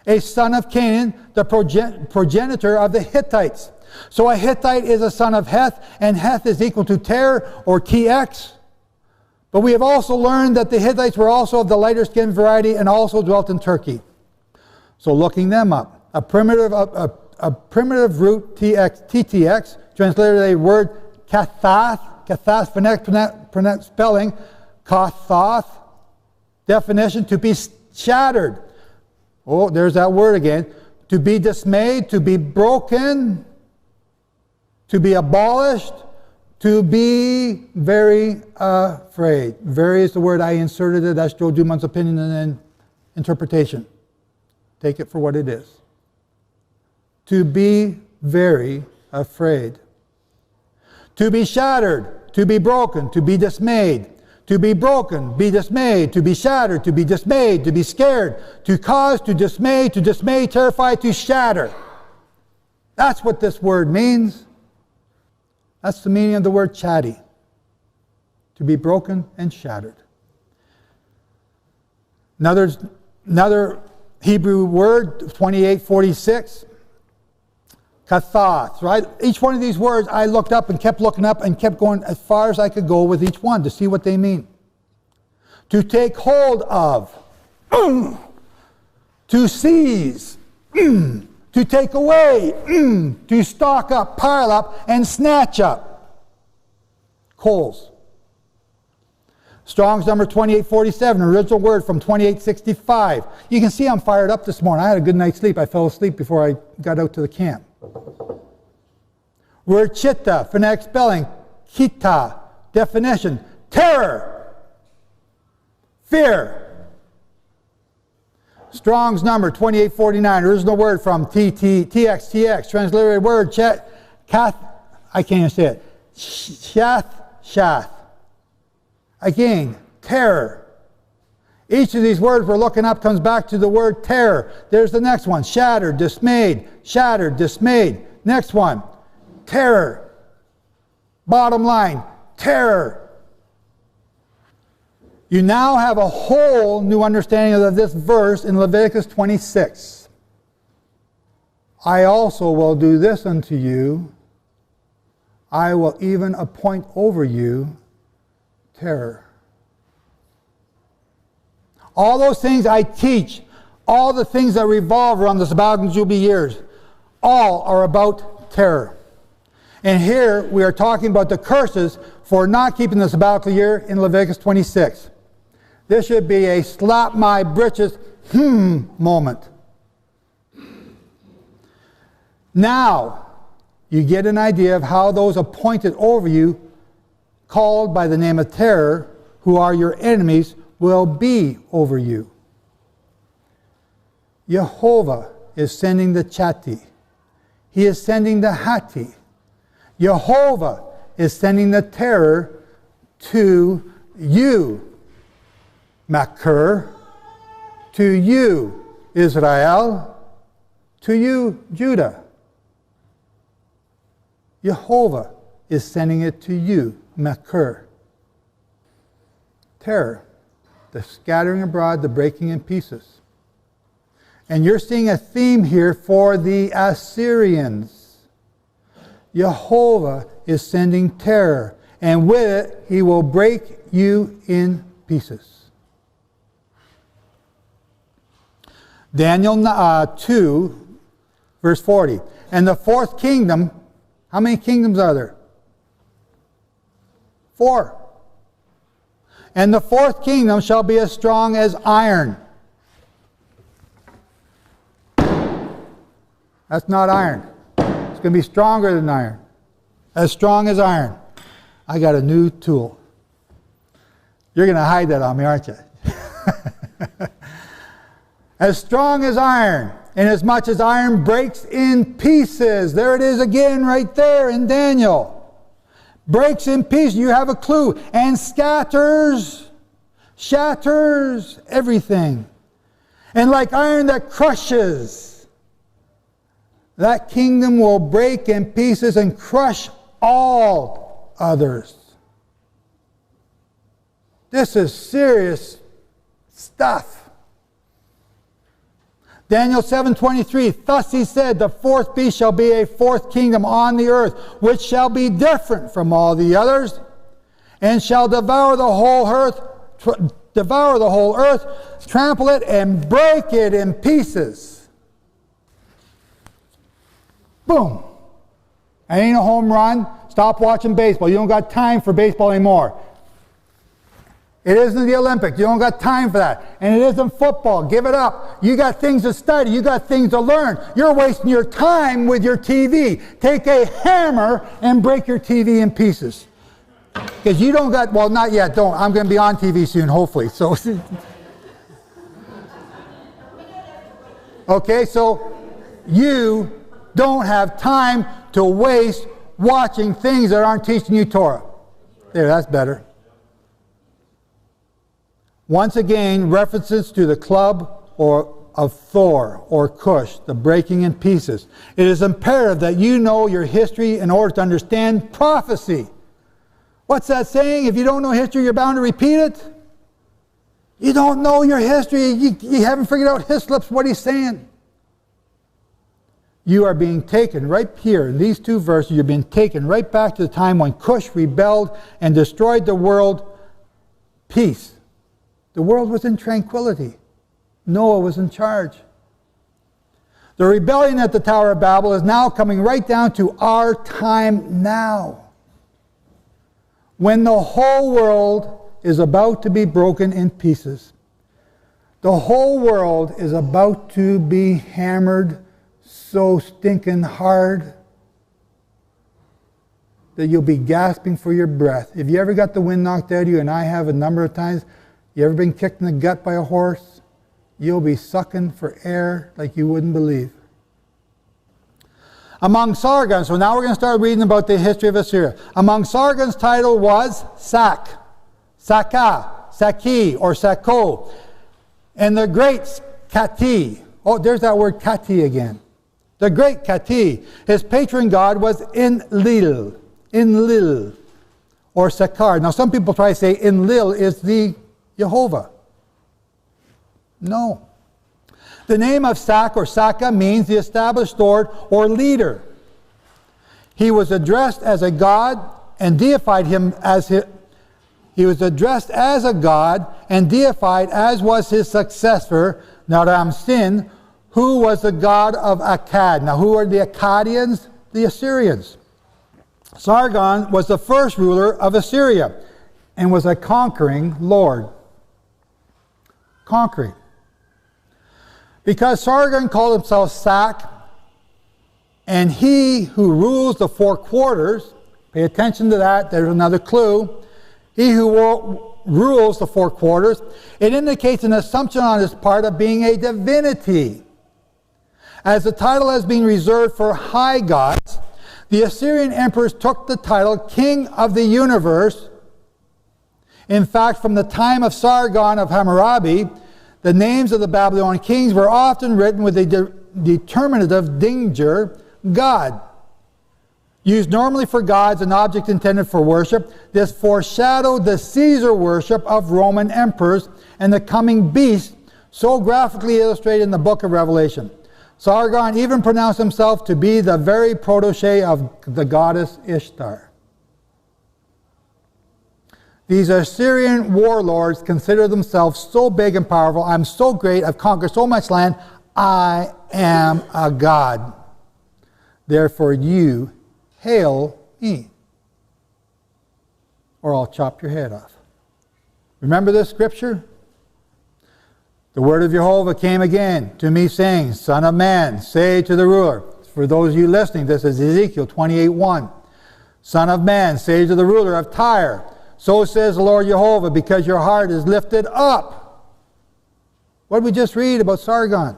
A son of Canaan, the progenitor of the Hittites. So a Hittite is a son of Heth, and Heth is equal to terror, or TX. But we have also learned that the Hittites were also of the lighter skinned variety and also dwelt in Turkey. So looking them up, a primitive root TTX, translated a word kathath, phonetic spelling, kathath, definition, to be shattered. Oh, there's that word again. To be dismayed, to be broken. to be abolished, to be very afraid. Very is the word I inserted it. That's Joe Dumond's opinion and interpretation. Take it for what it is. To be very afraid. To be shattered, to be broken, to be dismayed. To be broken, be dismayed, to be shattered, to be dismayed, to be scared, to cause, to dismay, terrify, to shatter. That's what this word means. That's the meaning of the word chatty. To be broken and shattered. Another Hebrew word, 2846, kathath, right? Each one of these words I looked up and kept looking up and kept going as far as I could go with each one to see what they mean. To take hold of, to seize, to take away, to stock up, pile up, and snatch up. Coals. Strong's number 2847, original word from 2865. You can see I'm fired up this morning. I had a good night's sleep. I fell asleep before I got out to the camp. Word chitta, phonetic spelling, kita, definition, terror, fear. Strong's number 2849, original word from TXTX, transliterated word, I can't even say it, shath. Again, terror. Each of these words we're looking up comes back to the word terror. There's the next one, shattered, dismayed, Next one, terror. Bottom line, terror. You now have a whole new understanding of this verse in Leviticus 26. I also will do this unto you. I will even appoint over you terror. All those things I teach, all the things that revolve around the sabbatical Jubilee years, all are about terror. And here we are talking about the curses for not keeping the sabbatical year in Leviticus 26. This should be a slap my britches moment. Now, you get an idea of how those appointed over you, called by the name of terror, who are your enemies, will be over you. Jehovah is sending the chati. He is sending the hati. Jehovah is sending the terror to you, Makir, to you, Israel, to you, Judah. Jehovah is sending it to you, Makir. Terror, the scattering abroad, the breaking in pieces. And you're seeing a theme here for the Assyrians. Jehovah is sending terror, and with it, he will break you in pieces. Daniel 2, verse 40. And the fourth kingdom, how many kingdoms are there? 4. And the fourth kingdom shall be as strong as iron. That's not iron. It's going to be stronger than iron. As strong as iron. I got a new tool. You're going to hide that on me, aren't you? As strong as iron, inasmuch as iron breaks in pieces. There it is again right there in Daniel. Breaks in pieces, you have a clue. And scatters, shatters everything. And like iron that crushes, that kingdom will break in pieces and crush all others. This is serious stuff. Daniel 7:23, thus he said, the fourth beast shall be a fourth kingdom on the earth, which shall be different from all the others, and shall devour the whole earth, trample it, and break it in pieces. Boom. Ain't a home run. Stop watching baseball. You don't got time for baseball anymore. It isn't the Olympics. You don't got time for that. And it isn't football. Give it up. You got things to study. You got things to learn. You're wasting your time with your TV. Take a hammer and break your TV in pieces. Because you don't got, well, not yet, don't. I'm going to be on TV soon, hopefully. So, okay, so you don't have time to waste watching things that aren't teaching you Torah. There, that's better. Once again, references to the club of Thor or Cush, the breaking in pieces. It is imperative that you know your history in order to understand prophecy. What's that saying? If you don't know history, you're bound to repeat it. You don't know your history. You haven't figured out Hislop's what he's saying. You are being taken right here in these two verses. You're being taken right back to the time when Cush rebelled and destroyed the world. Peace. The world was in tranquility. Noah was in charge. The rebellion at the Tower of Babel is now coming right down to our time now, when the whole world is about to be broken in pieces. The whole world is about to be hammered so stinking hard that you'll be gasping for your breath. If you ever got the wind knocked out of you, and I have a number of times, you ever been kicked in the gut by a horse? You'll be sucking for air like you wouldn't believe. Among Sargon, so now we're going to start reading about the history of Assyria. Among Sargon's title was Sak, Saka, Saki, or Sako, and the great Kati. Oh, there's that word Kati again. The great Kati. His patron god was Enlil, or Sakar. Now some people try to say Enlil is the Jehovah. No. The name of Sak or Saka means the established lord or leader. He was addressed as a god and deified him as he was addressed as a god and deified as was his successor, Naram-Sin, who was the god of Akkad. Now who are the Akkadians? The Assyrians. Sargon was the first ruler of Assyria and was a conquering lord. Conquering. Because Sargon called himself Sak, and he who rules the four quarters, pay attention to that, there's another clue. He who rules the four quarters, it indicates an assumption on his part of being a divinity. As the title has been reserved for high gods, the Assyrian emperors took the title King of the Universe. In fact, from the time of Sargon of Hammurabi, the names of the Babylonian kings were often written with a determinative dinger, God. Used normally for gods, an object intended for worship, this foreshadowed the Caesar worship of Roman emperors and the coming beast, so graphically illustrated in the book of Revelation. Sargon even pronounced himself to be the very protege of the goddess Ishtar. These Assyrian warlords consider themselves so big and powerful. I'm so great. I've conquered so much land. I am a god. Therefore you hail me, or I'll chop your head off. Remember this scripture? The word of Jehovah came again to me, saying, Son of man, say to the ruler. For those of you listening, this is Ezekiel 28:1. Son of man, say to the ruler of Tyre, so says the Lord Jehovah, because your heart is lifted up. What did we just read about Sargon?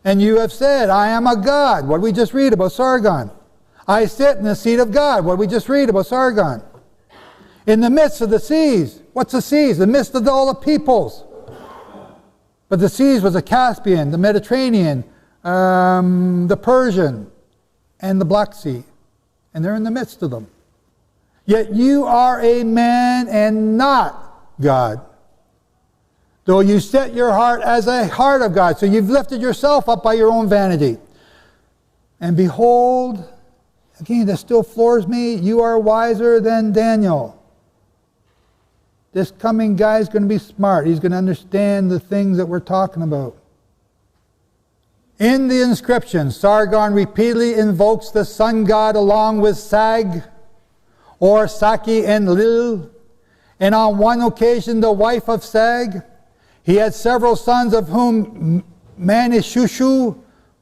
And you have said, I am a god. What did we just read about Sargon? I sit in the seat of God. What did we just read about Sargon? In the midst of the seas. What's the seas? The midst of all the peoples. But the seas was the Caspian, the Mediterranean, the Persian, and the Black Sea. And they're in the midst of them. Yet you are a man and not God. Though you set your heart as a heart of God. So you've lifted yourself up by your own vanity. And behold, again, this still floors me, you are wiser than Daniel. This coming guy is going to be smart. He's going to understand the things that we're talking about. In the inscription, Sargon repeatedly invokes the sun god along with Sag, or Saki and Lil, And on one occasion, the wife of Sag, he had several sons, of whom Manishushu,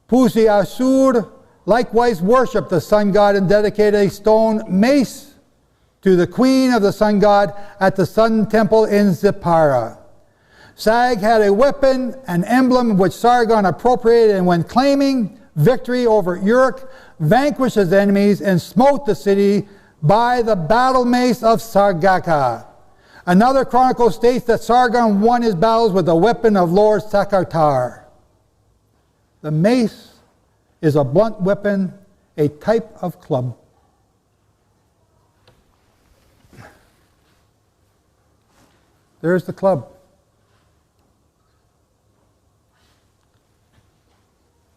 Pusi-Asur, likewise worshipped the sun god and dedicated a stone mace to the queen of the sun god at the sun temple in Zipporah. Sag had a weapon, an emblem which Sargon appropriated, and when claiming victory over Uruk, vanquished his enemies and smote the city by the battle mace of Sargaka. Another chronicle states that Sargon won his battles with the weapon of Lord Sakartar. The mace is a blunt weapon, a type of club. There's the club.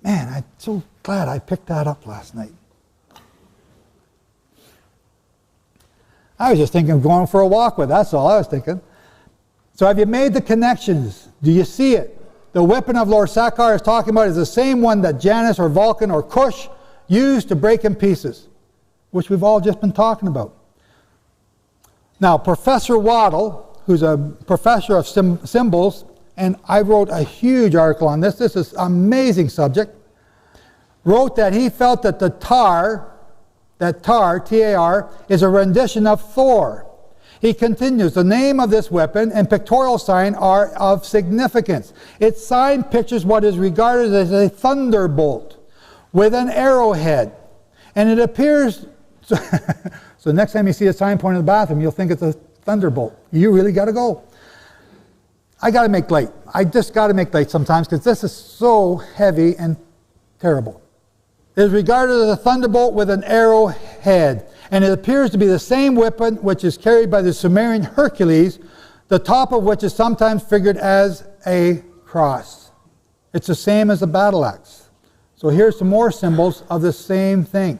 Man, I'm so glad I picked that up last night. I was just thinking of going for a walk with it. That's all I was thinking. So have you made the connections? Do you see it? The weapon of Lord Sakar is talking about is the same one that Janus or Vulcan or Cush used to break in pieces, which we've all just been talking about. Now, Professor Waddell, who's a professor of symbols, and I wrote a huge article on this. This is an amazing subject. Wrote that he felt that the tar, T-A-R, is a rendition of Thor. He continues, the name of this weapon and pictorial sign are of significance. Its sign pictures what is regarded as a thunderbolt with an arrowhead. And it appears, so next time you see a sign pointing in the bathroom, you'll think it's a thunderbolt. You really got to go. I got to make light. I just got to make light sometimes because this is so heavy and terrible. It is regarded as a thunderbolt with an arrowhead, and it appears to be the same weapon which is carried by the Sumerian Hercules, the top of which is sometimes figured as a cross. It's the same as a battle axe. So here's some more symbols of the same thing.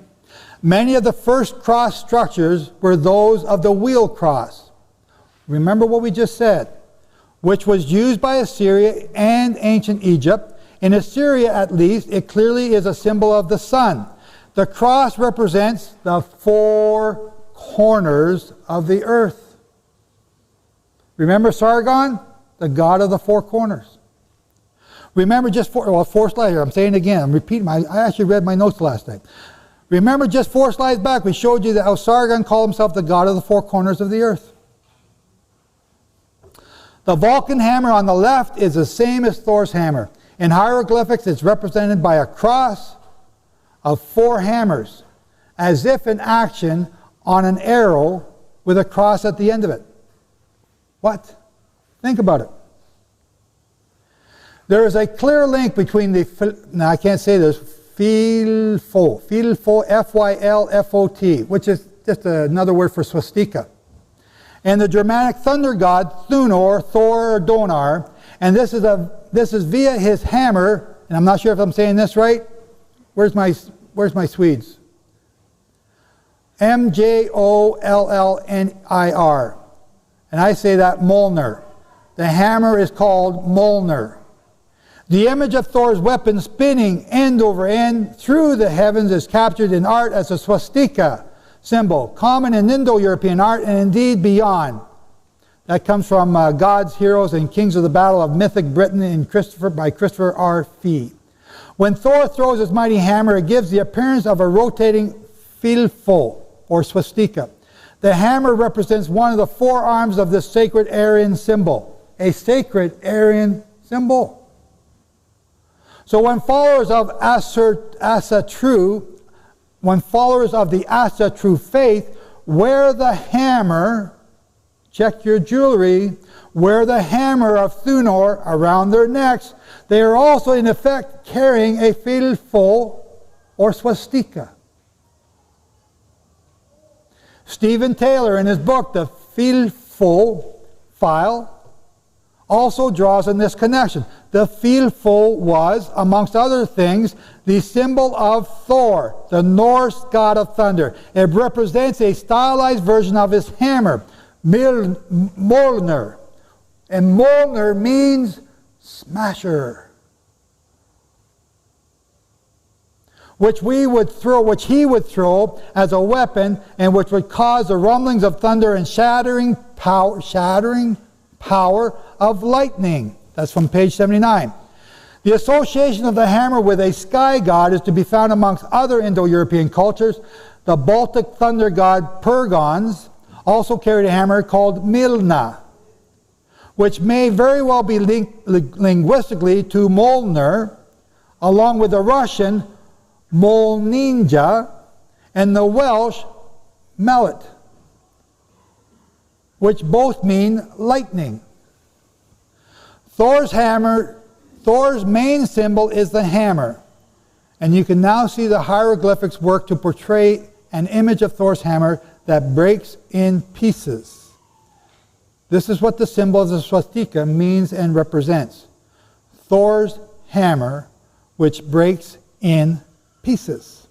Many of the first cross structures were those of the wheel cross. Remember what we just said, which was used by Assyria and ancient Egypt. In Assyria, at least, it clearly is a symbol of the sun. The cross represents the four corners of the earth. Remember Sargon, the god of the four corners. Remember just four slides here. I'm saying it again. I'm repeating. I actually read my notes last night. Remember just 4 slides back, we showed you that how Sargon called himself the god of the four corners of the earth. The Vulcan hammer on the left is the same as Thor's hammer. In hieroglyphics, it's represented by a cross of 4 hammers, as if in action on an arrow with a cross at the end of it. What? Think about it. There is a clear link between the, now I can't say this, Philfo, F-Y-L-F-O-T, which is just another word for swastika, and the Germanic thunder god Thunor, Thor, or Donar, and this is via his hammer, and I'm not sure if I'm saying this right. Where's my Swedes? M-J-O-L-L-N-I-R. And I say that Mjolnir. The hammer is called Mjolnir. The image of Thor's weapon spinning end over end through the heavens is captured in art as a swastika symbol, common in Indo-European art and indeed beyond. That comes from Gods, Heroes, and Kings of the Battle of Mythic Britain by Christopher R. Fee. When Thor throws his mighty hammer, it gives the appearance of a rotating Philfo, or swastika. The hammer represents one of the 4 arms of this sacred Aryan symbol. A sacred Aryan symbol. So when followers of the Asa-true faith wear the hammer, check your jewelry, wear the hammer of Thunor around their necks, they are also in effect carrying a Philfo or swastika. Stephen Taylor, in his book, The Philfo File, also draws on this connection. The Philfo was, amongst other things, the symbol of Thor, the Norse god of thunder. It represents a stylized version of his hammer, Mjolnir. And Mjolnir means smasher. which he would throw as a weapon, and which would cause the rumblings of thunder and shattering power of lightning. That's from page 79. The association of the hammer with a sky god is to be found amongst other Indo-European cultures. The Baltic thunder god Pergons also carried a hammer called Milna, which may very well be linked linguistically to Molnar, along with the Russian Molninja and the Welsh Mallet, which both mean lightning. Thor's main symbol is the hammer, and you can now see the hieroglyphics work to portray an image of Thor's hammer that breaks in pieces. This is what the symbol of the swastika means and represents. Thor's hammer, which breaks in pieces.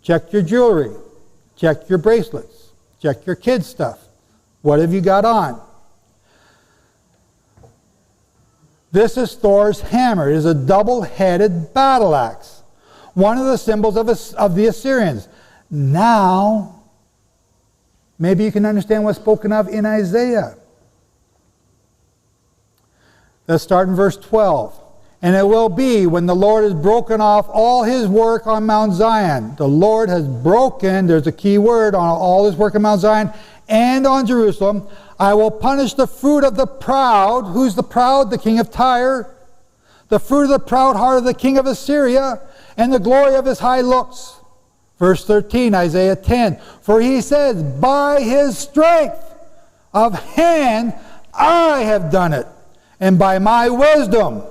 Check your jewelry. Check your bracelets. Check your kids' stuff. What have you got on? This is Thor's hammer. It is a double-headed battle axe, one of the symbols of the Assyrians. Now, maybe you can understand what's spoken of in Isaiah. Let's start in verse 12. And it will be when the Lord has broken off all his work on Mount Zion. The Lord has broken, there's a key word, on all his work on Mount Zion and on Jerusalem. I will punish the fruit of the proud. Who's the proud? The king of Tyre. The fruit of the proud heart of the king of Assyria, and the glory of his high looks. Verse 13, Isaiah 10. For he says, by his strength of hand I have done it, and by my wisdom,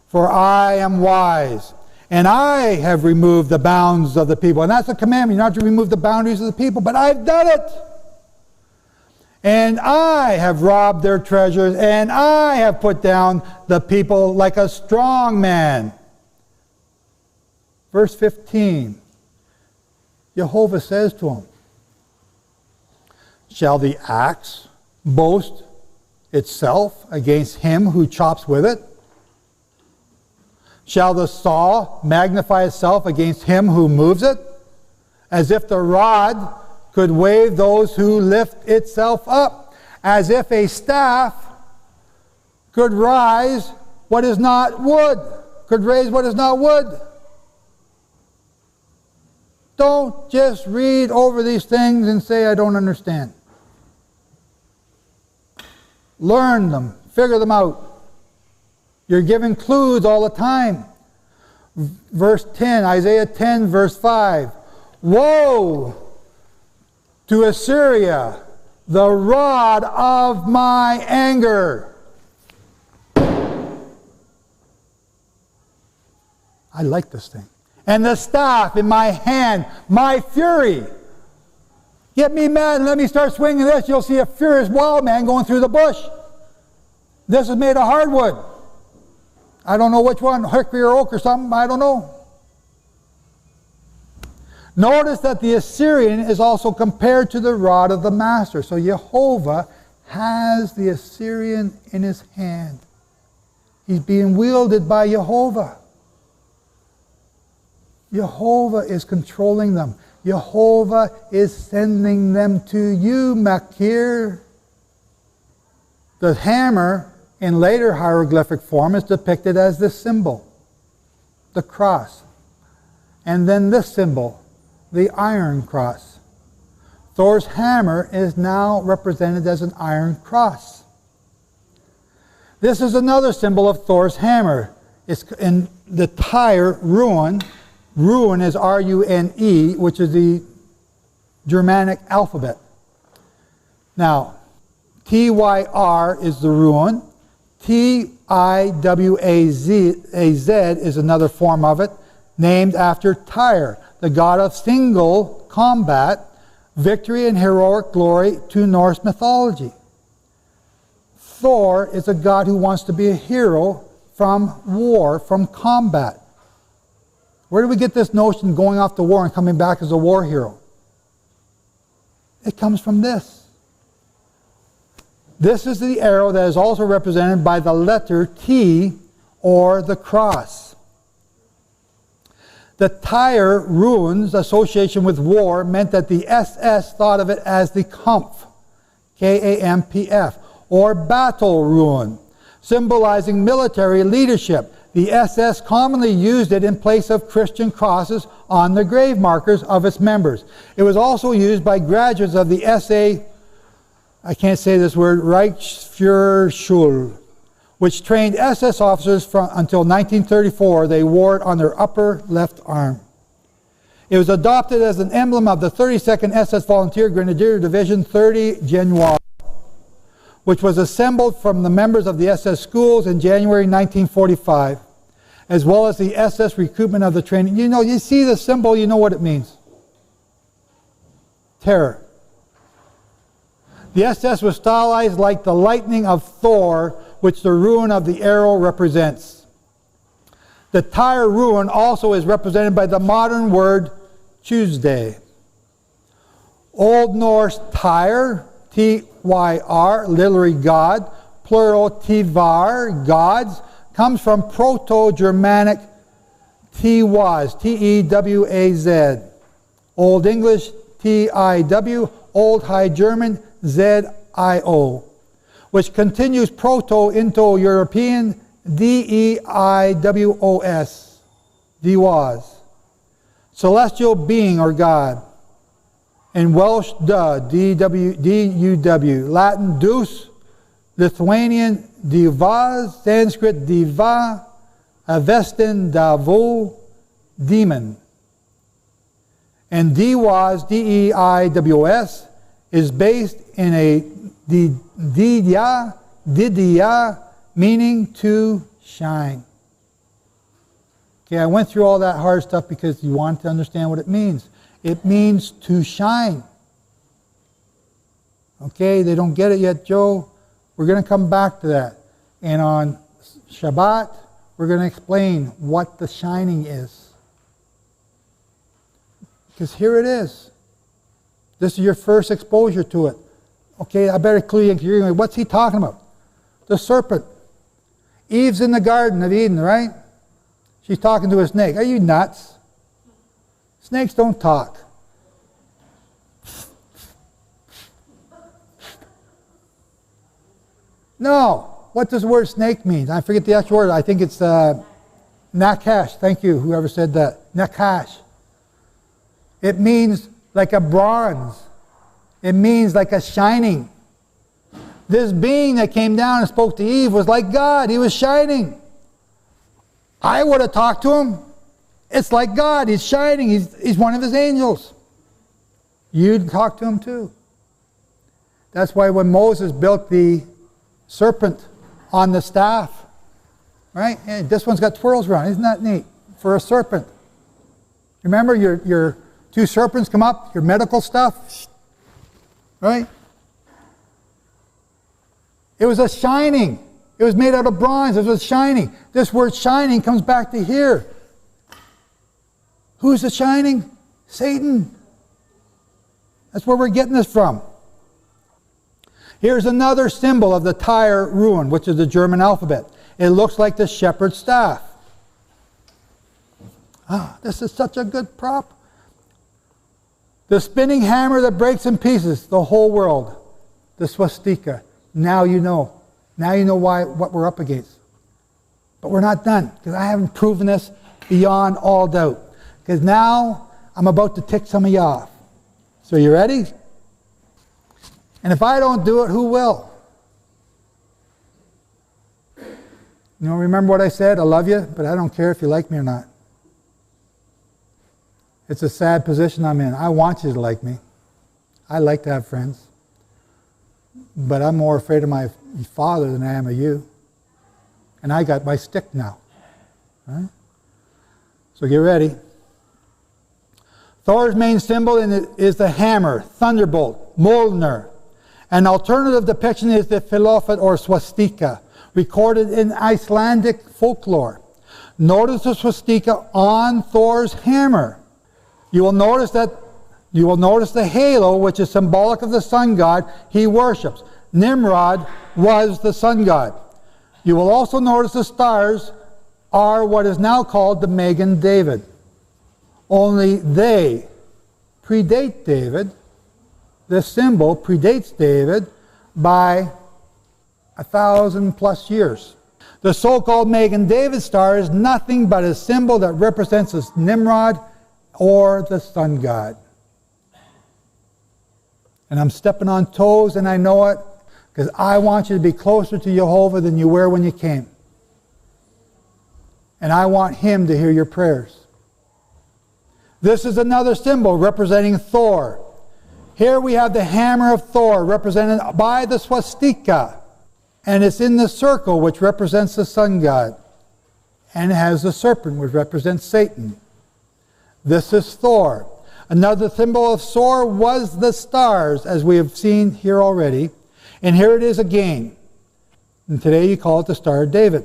for I am wise, and I have removed the bounds of the people. And that's a commandment, not to remove the boundaries of the people, but I've done it. And I have robbed their treasures, and I have put down the people like a strong man. Verse 15, Jehovah says to him, shall the axe boast itself against him who chops with it? Shall the saw magnify itself against him who moves it? As if the rod could wave those who lift itself up, as if a staff could raise what is not wood. Don't just read over these things and say, I don't understand. Learn them, figure them out. You're given clues all the time. Verse 10, Isaiah 10, verse 5. Woe to Assyria, the rod of my anger. I like this thing. And the staff in my hand, my fury. Get me mad and let me start swinging this. You'll see a furious wild man going through the bush. This is made of hardwood. I don't know which one, hickory or oak or something, I don't know. Notice that the Assyrian is also compared to the rod of the master. So Jehovah has the Assyrian in his hand. He's being wielded by Jehovah. Jehovah is controlling them. Jehovah is sending them to you, Makir. The hammer, in later hieroglyphic form, is depicted as this symbol, the cross. And then this symbol, the iron cross. Thor's hammer is now represented as an iron cross. This is another symbol of Thor's hammer. It's in the Tyre rune. Rune is R-U-N-E, which is the Germanic alphabet. Now, T-Y-R is the rune. T-I-W-A-Z is another form of it, named after Tyre, the god of single combat, victory and heroic glory to Norse mythology. Thor is a god who wants to be a hero from war, from combat. Where do we get this notion of going off to war and coming back as a war hero? It comes from this. This is the arrow that is also represented by the letter T, or the cross. The Tyre runes association with war meant that the SS thought of it as the Kampf, K-A-M-P-F, or battle rune, symbolizing military leadership. The SS commonly used it in place of Christian crosses on the grave markers of its members. It was also used by graduates of the SA, I can't say this word, Reichsführerschule, which trained SS officers until 1934. They wore it on their upper left arm. It was adopted as an emblem of the 32nd SS Volunteer Grenadier Division 30 Genois, which was assembled from the members of the SS schools in January 1945, as well as the SS recruitment of the training. You know, you see the symbol, you know what it means. Terror. The SS was stylized like the lightning of Thor, which the rune of the arrow represents. The Tyre rune also is represented by the modern word Tuesday. Old Norse Tyre, T-Y-R, literally God, plural Tivar, gods, comes from Proto-Germanic T-was, T-E-W-A-Z. Old English T-I-W, Old High German Z-I-O, which continues Proto-Indo-European D-E-I-W-O-S, D-was. Celestial being or God. In Welsh, D-U-W, Latin, Deus, Lithuanian, Divas, Sanskrit, Diva, Avestan, Davo, demon. And D-was, D-E-I-W-S, is based in a Didya, meaning to shine. Okay, I went through all that hard stuff because you want to understand what it means. It means to shine. Okay, they don't get it yet, Joe. We're going to come back to that. And on Shabbat, we're going to explain what the shining is. Because here it is. This is your first exposure to it. Okay, I better clue you in. What's he talking about? The serpent. Eve's in the Garden of Eden, right? She's talking to a snake. Are you nuts? Snakes don't talk. No. What does the word snake mean? I forget the actual word. I think it's nakash. Thank you, whoever said that. Nakash. It means like a bronze. It means like a shining. This being that came down and spoke to Eve was like God. He was shining. I would have talked to him. It's like God. He's shining. He's one of his angels. You'd talk to him too. That's why when Moses built the serpent on the staff, right? And this one's got twirls around. Isn't that neat? For a serpent. Remember your two serpents come up, your medical stuff, right? It was a shining. It was made out of bronze. It was shining. This word shining comes back to here. Who's the shining? Satan. That's where we're getting this from. Here's another symbol of the Tyre rune, which is the German alphabet. It looks like the shepherd's staff. Ah, this is such a good prop. The spinning hammer that breaks in pieces the whole world. The swastika. Now you know. Now you know what we're up against. But we're not done, because I haven't proven this beyond all doubt. Because now I'm about to tick some of you off. So you ready? And if I don't do it, who will? You know, remember what I said? I love you, but I don't care if you like me or not. It's a sad position I'm in. I want you to like me. I like to have friends. But I'm more afraid of my father than I am of you. And I got my stick now. Right? So get ready. Thor's main symbol is the hammer, thunderbolt, Mjolnir. An alternative depiction is the Filofet or swastika, recorded in Icelandic folklore. Notice the swastika on Thor's hammer. You will notice the halo, which is symbolic of the sun god he worships. Nimrod was the sun god. You will also notice the stars are what is now called the Magen David. only they predate David. This symbol predates David by 1,000+ years. The so-called Magen David star is nothing but a symbol that represents this Nimrod or the sun god. And I'm stepping on toes, and I know it, because I want you to be closer to Jehovah than you were when you came. And I want him to hear your prayers. This is another symbol representing Thor. Here we have the hammer of Thor represented by the swastika. And it's in the circle which represents the sun god. And it has the serpent which represents Satan. This is Thor. Another symbol of Thor was the stars, as we have seen here already. And here it is again. And today you call it the Star of David.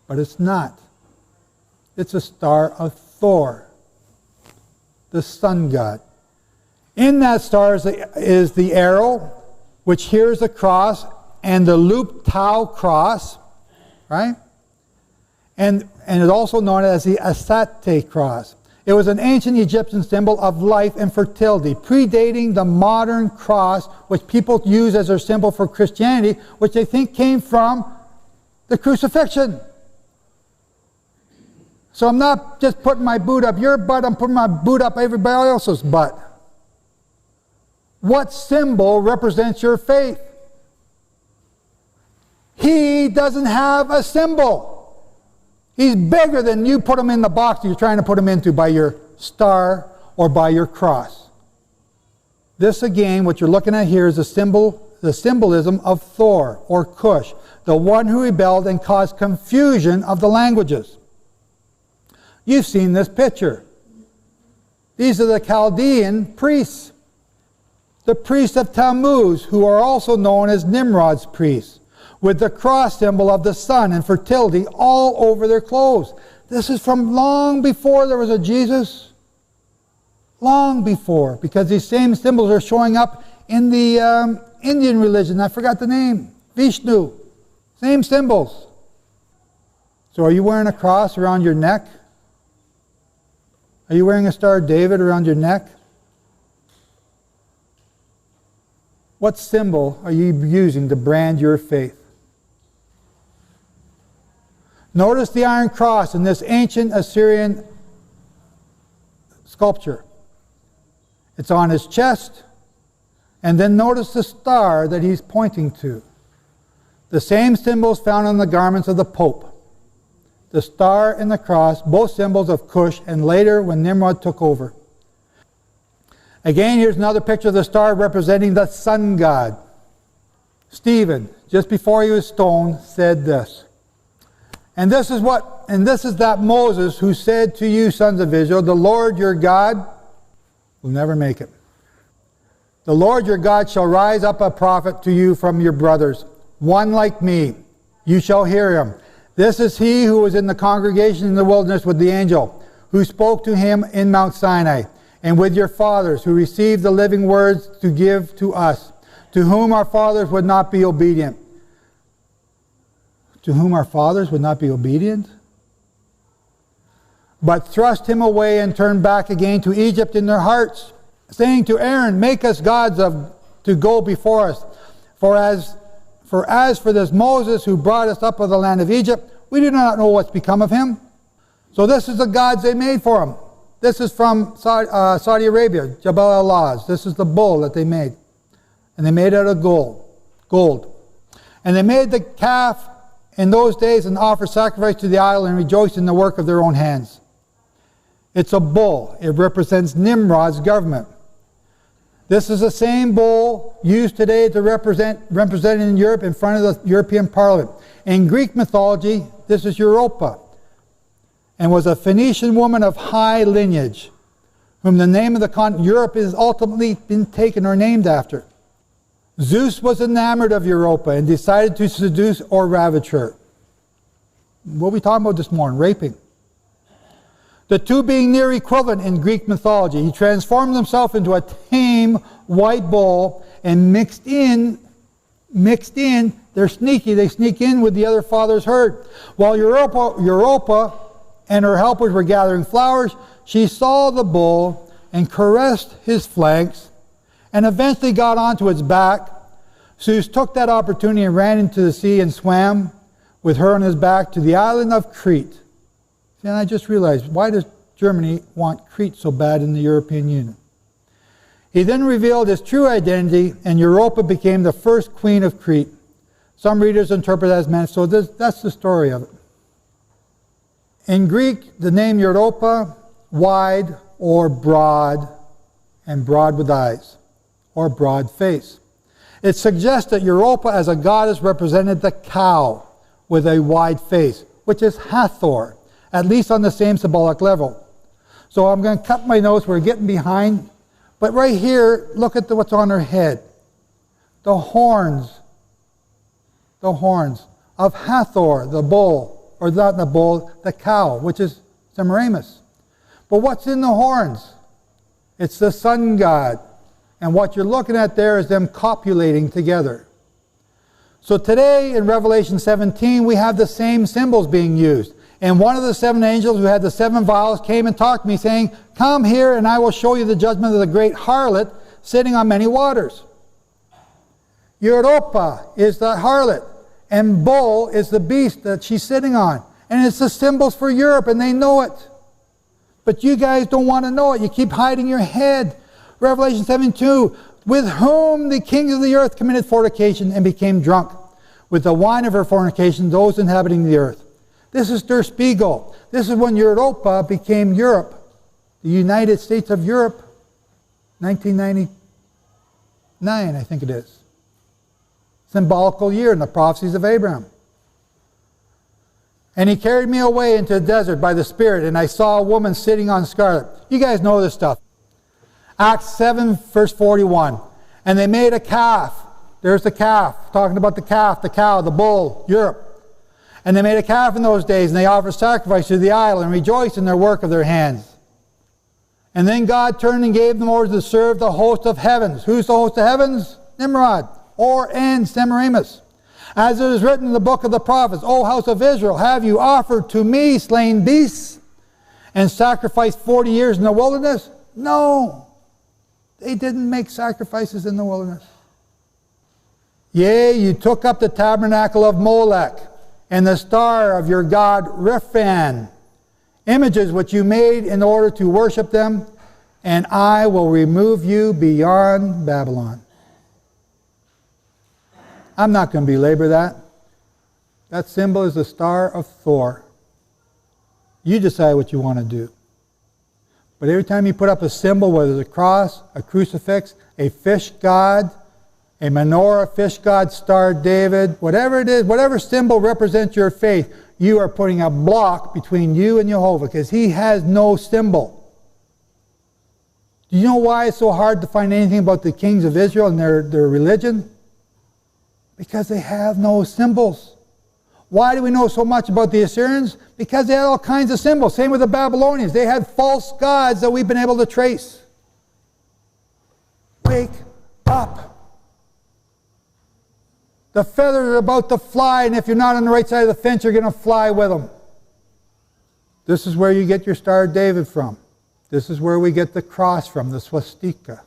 But it's not. It's a star of Thor, the sun god. In that star is the arrow, which here is the cross, and the loop tau cross, right? And it's also known as the Asate cross. It was an ancient Egyptian symbol of life and fertility, predating the modern cross, which people use as their symbol for Christianity, which they think came from the crucifixion. So I'm not just putting my boot up your butt, I'm putting my boot up everybody else's butt. What symbol represents your faith? He doesn't have a symbol. He's bigger than you put him in the box you're trying to put him into by your star or by your cross. This again, what you're looking at here is the symbolism of Thor or Cush, the one who rebelled and caused confusion of the languages. You've seen this picture. These are the Chaldean priests, the priests of Tammuz, who are also known as Nimrod's priests, with the cross symbol of the sun and fertility all over their clothes. This is from long before there was a Jesus. Long before, because these same symbols are showing up in the Indian religion. I forgot the name. Vishnu. Same symbols. So are you wearing a cross around your neck? Are you wearing a Star of David around your neck? What symbol are you using to brand your faith? Notice the iron cross in this ancient Assyrian sculpture. It's on his chest, and then notice the star that he's pointing to. The same symbols found on the garments of the Pope. The star and the cross, both symbols of Cush, and later when Nimrod took over. Again, here's another picture of the star representing the sun god. Stephen, just before he was stoned, said this. And this is that Moses who said to you, sons of Israel, the Lord your God will never make it. The Lord your God shall rise up a prophet to you from your brothers, one like me. You shall hear him. This is he who was in the congregation in the wilderness with the angel, who spoke to him in Mount Sinai, and with your fathers, who received the living words to give to us, to whom our fathers would not be obedient. To whom our fathers would not be obedient? But thrust him away and turned back again to Egypt in their hearts, saying to Aaron, make us gods to go before us. For as for this Moses who brought us up of the land of Egypt, we do not know what's become of him. So this is the gods they made for him. This is from Saudi Arabia, Jabal al-Laz. This is the bull that they made. And they made it out of gold. And they made the calf in those days and offered sacrifice to the idol and rejoiced in the work of their own hands. It's a bull. It represents Nimrod's government. This is the same bull used today to represented in Europe in front of the European Parliament. In Greek mythology, this is Europa, and was a Phoenician woman of high lineage, whom the name of the continent Europe is ultimately been taken or named after. Zeus was enamored of Europa and decided to seduce or ravage her. What are we talking about this morning? Raping. The two being near equivalent in Greek mythology, he transformed himself into a tame white bull and mixed in, they're sneaky, they sneak in with the other father's herd. While Europa and her helpers were gathering flowers, she saw the bull and caressed his flanks and eventually got onto its back. Zeus took that opportunity and ran into the sea and swam with her on his back to the island of Crete. And I just realized, why does Germany want Crete so bad in the European Union? He then revealed his true identity, and Europa became the first queen of Crete. Some readers interpret that as man, so that's the story of it. In Greek, the name Europa, wide or broad, and broad with eyes, or broad face. It suggests that Europa as a goddess represented the cow with a wide face, which is Hathor, at least on the same symbolic level. So I'm going to cut my notes, we're getting behind. But right here, look at what's on her head. The horns of Hathor, the bull, or not the bull, the cow, which is Semiramis. But what's in the horns? It's the sun god. And what you're looking at there is them copulating together. So today in Revelation 17, we have the same symbols being used. And one of the 7 angels who had the 7 vials came and talked to me saying, "Come here and I will show you the judgment of the great harlot sitting on many waters." Europa is the harlot, and bull is the beast that she's sitting on. And it's the symbols for Europe, and they know it. But you guys don't want to know it. You keep hiding your head. Revelation 7:2, with whom the kings of the earth committed fornication and became drunk with the wine of her fornication, those inhabiting the earth. This is Der Spiegel. This is when Europa became Europe, the United States of Europe, 1999, I think it is. Symbolical year in the prophecies of Abraham. And he carried me away into the desert by the Spirit, and I saw a woman sitting on scarlet. You guys know this stuff. Acts 7, verse 41. And they made a calf. There's the calf, talking about the calf, the cow, the bull, Europe. And they made a calf in those days, and they offered sacrifice to the idol and rejoiced in their work of their hands. And then God turned and gave them orders to serve the host of heavens. Who's the host of heavens? Nimrod, and Semiramis. As it is written in the book of the prophets, O house of Israel, have you offered to me slain beasts and sacrificed 40 years in the wilderness? No, they didn't make sacrifices in the wilderness. Yea, you took up the tabernacle of Molech and the star of your god Rephan, images which you made in order to worship them, and I will remove you beyond Babylon. I'm not going to belabor that. That symbol is the star of Thor. You decide what you want to do. But every time you put up a symbol, whether it's a cross, a crucifix, a fish god, a menorah, fish god, Star of David, whatever it is, whatever symbol represents your faith, you are putting a block between you and Jehovah, because he has no symbol. Do you know why it's so hard to find anything about the kings of Israel and their religion? Because they have no symbols. Why do we know so much about the Assyrians? Because they had all kinds of symbols. Same with the Babylonians. They had false gods that we've been able to trace. Wake up. The feathers are about to fly, and if you're not on the right side of the fence, you're going to fly with them. This is where you get your Star of David from. This is where we get the cross from, the swastika.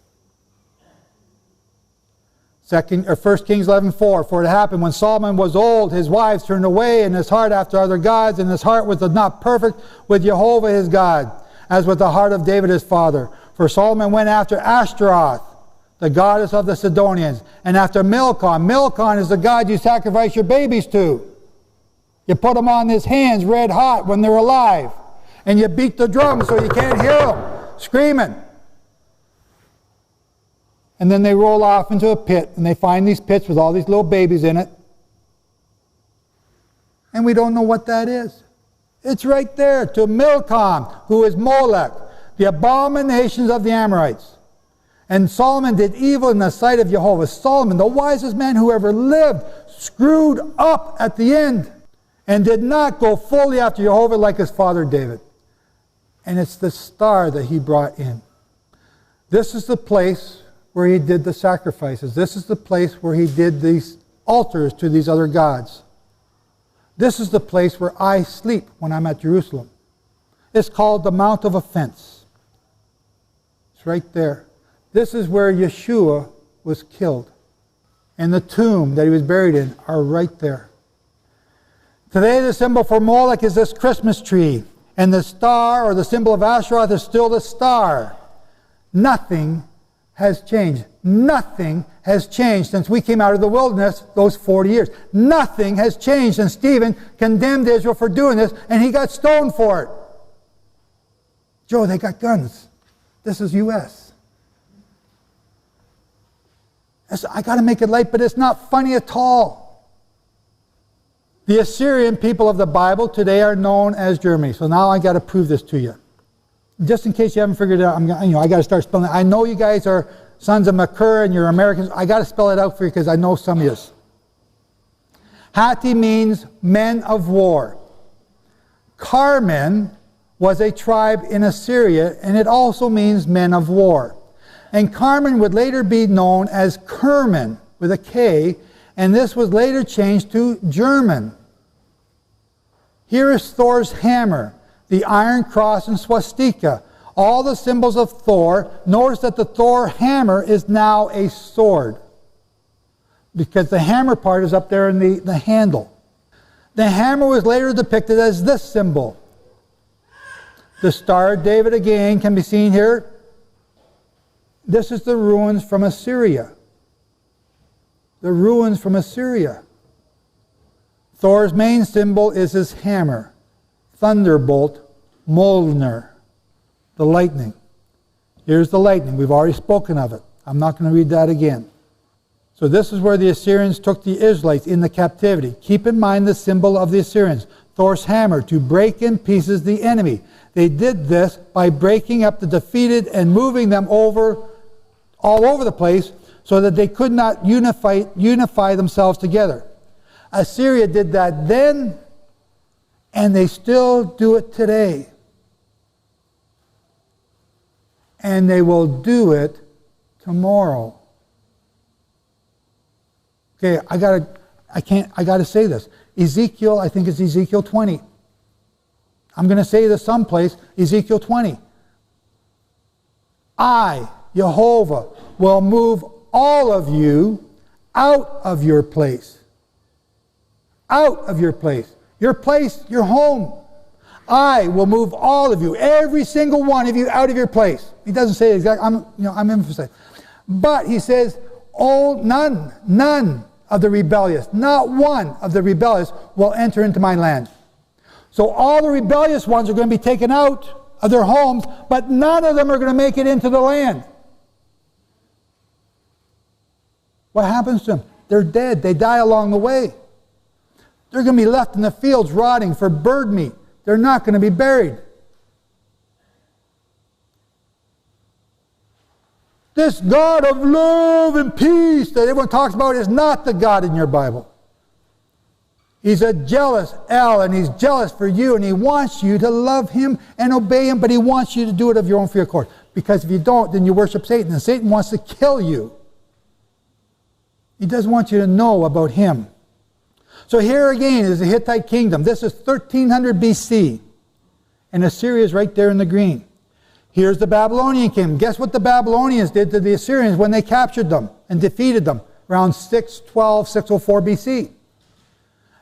1 Kings 11:4, for it happened when Solomon was old, his wives turned away in his heart after other gods, and his heart was not perfect with Jehovah his God, as with the heart of David his father. For Solomon went after Ashtaroth, the goddess of the Sidonians, and after Milcom. Milcom is the god you sacrifice your babies to. You put them on his hands red hot when they're alive, and you beat the drum so you can't hear them screaming. And then they roll off into a pit, and they find these pits with all these little babies in it. And we don't know what that is. It's right there, to Milcom, who is Molech, the abominations of the Amorites. And Solomon did evil in the sight of Jehovah. Solomon, the wisest man who ever lived, screwed up at the end and did not go fully after Jehovah like his father David. And it's the star that he brought in. This is the place where he did the sacrifices. This is the place where he did these altars to these other gods. This is the place where I sleep when I'm at Jerusalem. It's called the Mount of Offense. It's right there. This is where Yeshua was killed. And the tomb that he was buried in are right there. Today the symbol for Moloch is this Christmas tree. And the star, or the symbol of Asheroth, is still the star. Nothing has changed. Nothing has changed since we came out of the wilderness those 40 years. Nothing has changed. And Stephen condemned Israel for doing this, and he got stoned for it. Joe, they got guns. This is U.S. I got to make it light, but it's not funny at all. The Assyrian people of the Bible today are known as Germany. So now I got to prove this to you. Just in case you haven't figured it out, I got to start spelling it. I know you guys are sons of Makur and you're Americans. I got to spell it out for you because I know some of you. Hatti means men of war. Carmen was a tribe in Assyria, and it also means men of war. And Carmen would later be known as Kerman with a K, and this was later changed to German. Here is Thor's hammer, the iron cross and swastika, all the symbols of Thor. Notice that the Thor hammer is now a sword, because the hammer part is up there in the handle. The hammer was later depicted as this symbol. The Star of David again can be seen here. This is the ruins from Assyria. The ruins from Assyria. Thor's main symbol is his hammer. Thunderbolt, Mjolnir, the lightning. Here's the lightning. We've already spoken of it. I'm not going to read that again. So this is where the Assyrians took the Israelites into captivity. Keep in mind the symbol of the Assyrians. Thor's hammer, to break in pieces the enemy. They did this by breaking up the defeated and moving them all over the place so that they could not unify themselves together. Assyria did that then, and they still do it today. And they will do it tomorrow. Okay, I gotta say this. Ezekiel, I think it's Ezekiel 20. I'm going to say this someplace, Ezekiel 20. I, Jehovah, will move all of you out of your place. Out of your place. Your place, your home. I will move all of you, every single one of you, out of your place. He doesn't say it exactly. I'm emphasizing. But he says, oh, none of the rebellious, not one of the rebellious will enter into my land. So all the rebellious ones are going to be taken out of their homes, but none of them are going to make it into the land. What happens to them? They're dead. They die along the way. They're going to be left in the fields rotting for bird meat. They're not going to be buried. This God of love and peace that everyone talks about is not the God in your Bible. He's a jealous El, and he's jealous for you, and he wants you to love him and obey him, but he wants you to do it of your own free accord. Because if you don't, then you worship Satan, and Satan wants to kill you. He doesn't want you to know about him. So here again is the Hittite kingdom. This is 1300 BC, and Assyria is right there in the green. Here's the Babylonian kingdom. Guess what the Babylonians did to the Assyrians when they captured them and defeated them around 612, 604 BC?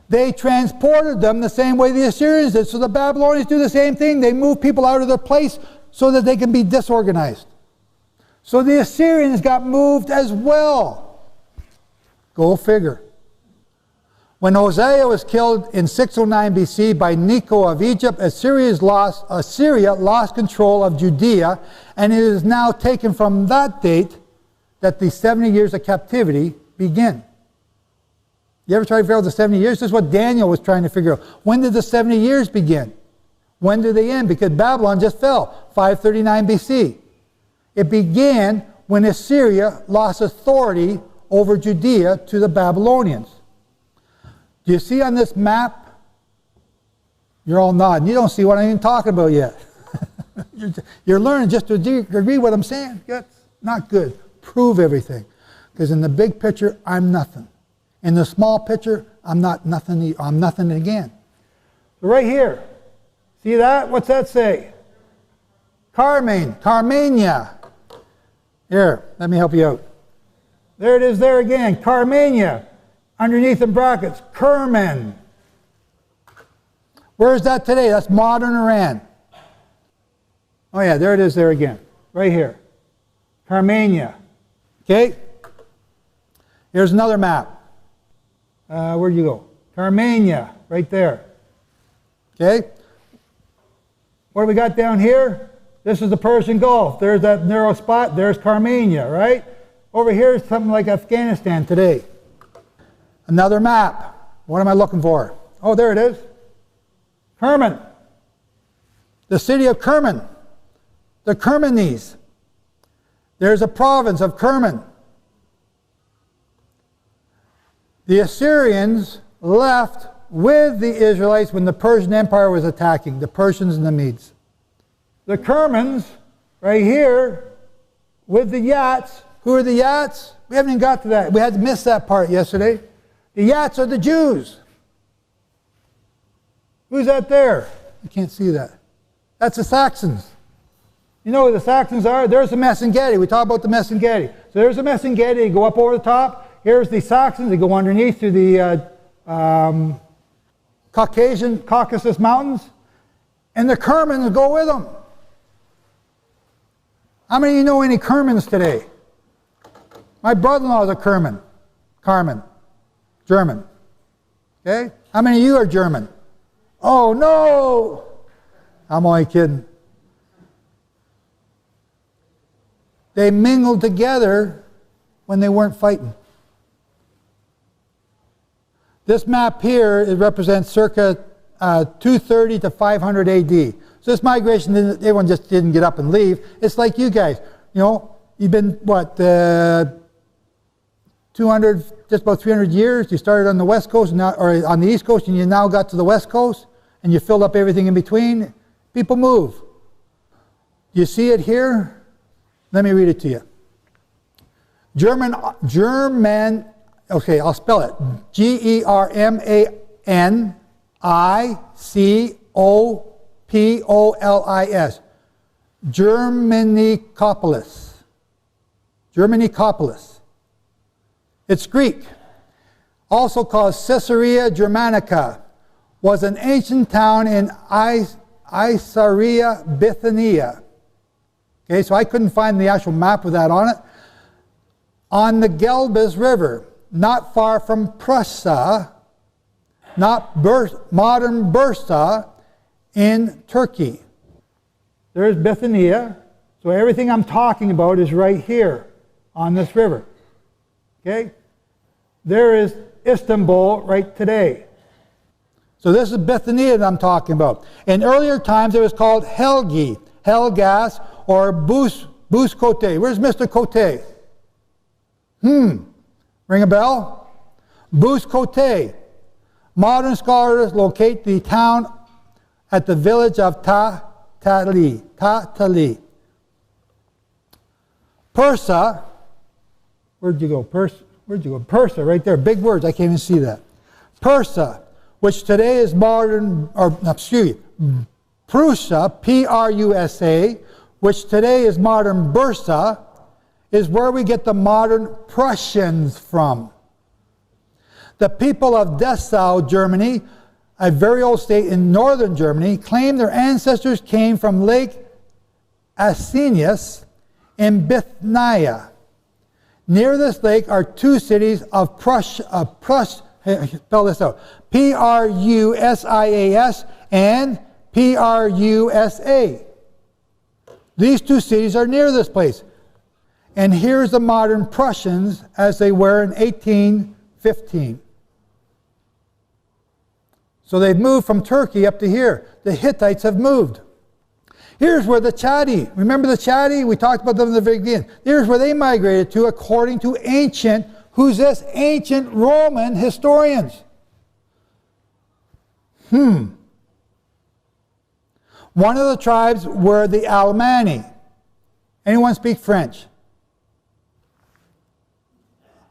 They transported them the same way the Assyrians did. So the Babylonians do the same thing. They move people out of their place so that they can be disorganized. So the Assyrians got moved as well. Go figure. When Hosea was killed in 609 BC by Necho of Egypt, Assyria lost control of Judea, and it is now taken from that date that the 70 years of captivity begin. You ever try to figure out the 70 years? This is what Daniel was trying to figure out. When did the 70 years begin? When did they end? Because Babylon just fell, 539 BC. It began when Assyria lost authority over Judea to the Babylonians. Do you see on this map? You're all nodding. You don't see what I'm even talking about yet. You're learning just to agree what I'm saying. That's not good. Prove everything. Because in the big picture, I'm nothing. In the small picture, I'm not nothing. I'm nothing again. So right here, See that? What's that say? Carmania. Here, let me help you out. There it is there again, Carmania. Underneath in brackets, Kerman. Where is that today? That's modern Iran. Oh yeah, there it is there again. Right here. Carmania. Okay? Here's another map. Where'd you go? Carmania, right there. Okay? What do we got down here? This is the Persian Gulf. There's that narrow spot. There's Carmania, right? Over here is something like Afghanistan today. Another map. What am I looking for? Oh, there it is. Kerman. The city of Kerman. The Kermanes. There's a province of Kerman. The Assyrians left with the Israelites when the Persian Empire was attacking, the Persians and the Medes. The Kermans, right here, with the Yats. Who are the Yats? We haven't even got to that. We had to miss that part yesterday. The Yats are the Jews. Who's that there? You can't see that. That's the Saxons. You know who the Saxons are? There's the Messengeti. We talk about the Messengeti. So there's the Messengeti. They go up over the top. Here's the Saxons. They go underneath to the Caucasus Mountains. And the Kermans go with them. How many of you know any Kermans today? My brother-in-law is a Kerman. Carmen. German. Okay? How many of you are German? Oh, no! I'm only kidding. They mingled together when they weren't fighting. This map here, it represents circa 230 to 500 AD. So this migration, everyone just didn't get up and leave. It's like you guys. You know, you've been, what, 200, just about 300 years. You started on the west coast, now, or on the east coast, and you now got to the west coast, and you filled up everything in between. People move. You see it here? Let me read it to you. German, okay, I'll spell it. Germanicopolis. Germanicopolis. Germanicopolis. It's Greek. Also called Caesarea Germanica. Was an ancient town in Caesarea Bithynia. Okay, so I couldn't find the actual map with that on it. On the Gelbis River, not far from Prussia, modern Bursa in Turkey. There's Bithynia. So everything I'm talking about is right here on this river. Okay? There is Istanbul right today. So this is Bithynia that I'm talking about. In earlier times it was called Helgi, Helgas, or Bus-Cote. Where's Mr. Cote? Ring a bell? Bus-Cote. Modern scholars locate the town at the village of Tatali. Persa, where'd you go? Where'd you go? Persa, right there. Big words, I can't even see that. Persa, which today is modern, or excuse me, Prussia, P-R-U-S-A, which today is modern Bursa, is where we get the modern Prussians from. The people of Dessau, Germany, a very old state in northern Germany, claim their ancestors came from Lake Asinius in Bithynia. Near this lake are two cities of Prussia, spell this out, P-R-U-S-I-A-S and P-R-U-S-A. These two cities are near this place. And here's the modern Prussians as they were in 1815. So they've moved from Turkey up to here. The Hittites have moved. Here's where the Chadi, remember the Chadi? We talked about them in the very beginning. Here's where they migrated to according to ancient, who's this? Ancient Roman historians. One of the tribes were the Alemanni. Anyone speak French?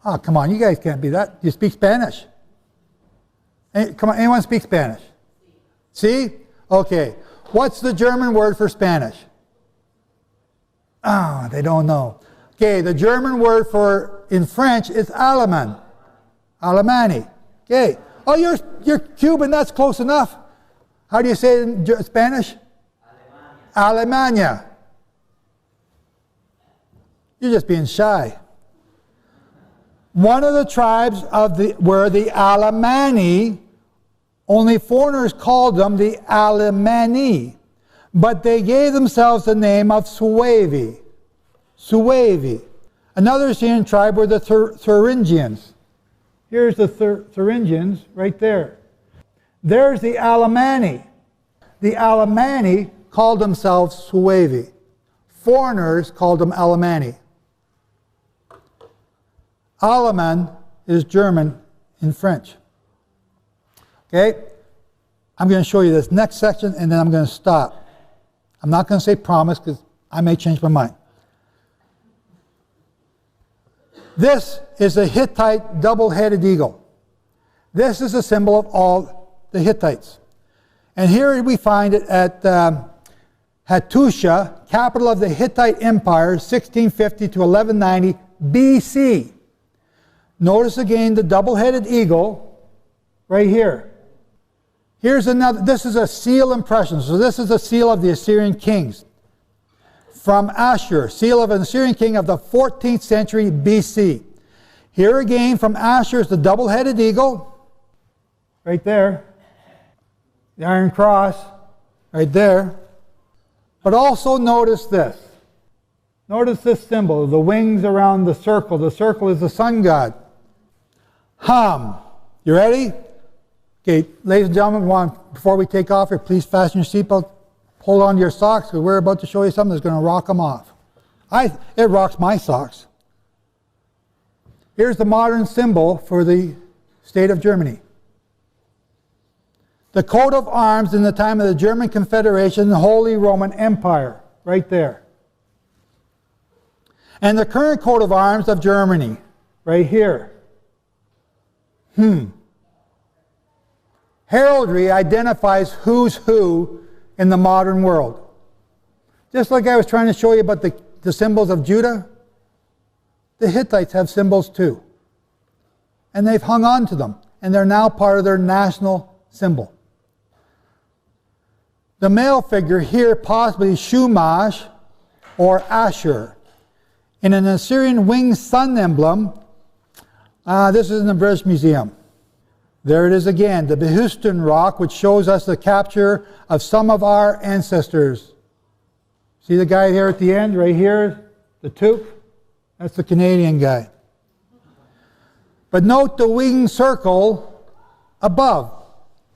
Oh, come on, you guys can't be that. You speak Spanish? Come on, anyone speak Spanish? See? Okay. What's the German word for Spanish? Ah, they don't know. Okay, the German word for in French is Allemand. Alemanni. Okay. Oh, you're Cuban, that's close enough. How do you say it in Spanish? Alemania. You're just being shy. One of the tribes were the Alemanni. Only foreigners called them the Alemanni. But they gave themselves the name of Suevi. Suevi. Another Assyrian tribe were the Thuringians. Here's the Thuringians right there. There's the Alemanni. The Alemanni called themselves Suevi. Foreigners called them Alemanni. Allemand is German in French. Okay? I'm going to show you this next section and then I'm going to stop. I'm not going to say promise because I may change my mind. This is a Hittite double-headed eagle. This is a symbol of all the Hittites. And here we find it at Hattusha, capital of the Hittite Empire, 1650 to 1190 BC. Notice again the double-headed eagle right here. Here's another, this is a seal impression. So this is a seal of the Assyrian kings. From Ashur, seal of an Assyrian king of the 14th century BC. Here again from Ashur is the double-headed eagle, right there. The Iron Cross, right there. But also notice this. Notice this symbol, the wings around the circle. The circle is the sun god. Ham. You ready? Okay, ladies and gentlemen, before we take off here, please fasten your seatbelt. Hold on to your socks because we're about to show you something that's going to rock them off. It rocks my socks. Here's the modern symbol for the state of Germany. The coat of arms in the time of the German Confederation, the Holy Roman Empire, right there. And the current coat of arms of Germany, right here. Heraldry identifies who's who in the modern world. Just like I was trying to show you about the symbols of Judah, the Hittites have symbols too. And they've hung on to them, and they're now part of their national symbol. The male figure here, possibly Shumash or Ashur. In an Assyrian winged sun emblem, this is in the British Museum. There it is again, the Behistun rock, which shows us the capture of some of our ancestors. See the guy here at the end, right here, the toque? That's the Canadian guy. But note the winged circle above.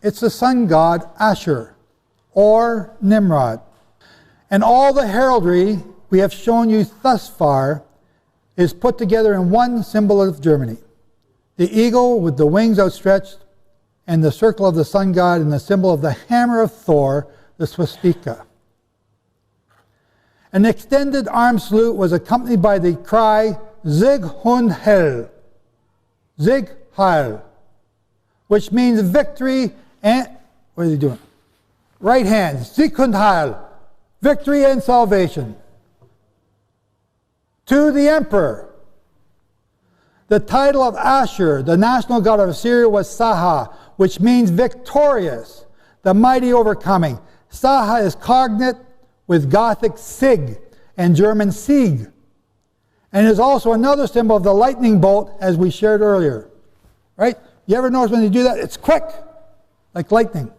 It's the sun god Ashur, or Nimrod. And all the heraldry we have shown you thus far is put together in one symbol of Germany. The eagle with the wings outstretched, and the circle of the sun god, and the symbol of the hammer of Thor, the swastika. An extended arm salute was accompanied by the cry, Sieg und Heil. Sieg Heil. Which means victory and, what is he doing? Right hand, Sieg und Heil. Victory and salvation. To the emperor. The title of Ashur, the national god of Assyria, was Saha, which means victorious, the mighty overcoming. Saha is cognate with Gothic Sig and German Sieg, and is also another symbol of the lightning bolt, as we shared earlier. Right? You ever notice when they do that? It's quick, like lightning.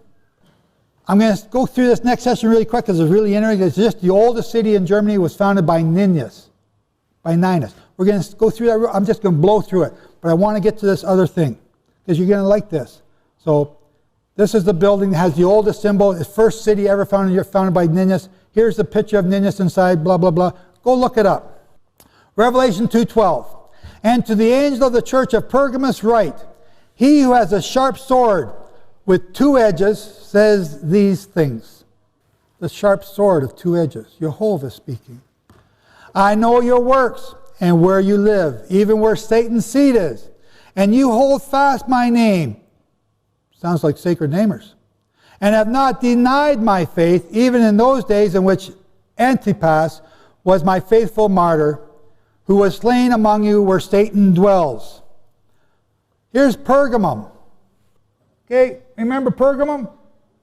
I'm going to go through this next session really quick because it's really interesting. It's just the oldest city in Germany was founded by Ninus. We're going to go through that. I'm just going to blow through it. But I want to get to this other thing because you're going to like this. So this is the building that has the oldest symbol. It's the first city ever founded by Ninus. Here's the picture of Ninus inside, blah, blah, blah. Go look it up. Revelation 2:12. And to the angel of the church of Pergamos write, he who has a sharp sword with two edges says these things. The sharp sword of two edges. Jehovah speaking. I know your works and where you live, even where Satan's seat is. And you hold fast my name. Sounds like sacred namers. and have not denied my faith, even in those days in which Antipas was my faithful martyr, who was slain among you where Satan dwells. Here's Pergamum. Okay, remember Pergamum?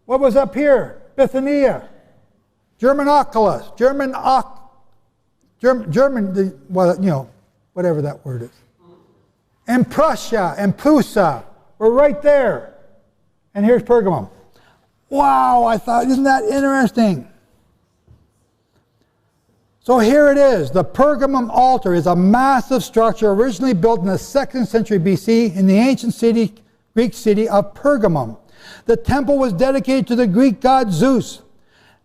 What was up here? Bithynia. Germanoculus. Whatever that word is. And Prussia and Prusa were right there. And here's Pergamum. Wow, I thought, isn't that interesting? So here it is. The Pergamum altar is a massive structure originally built in the 2nd century BC in the ancient Greek city of Pergamum. The temple was dedicated to the Greek god Zeus.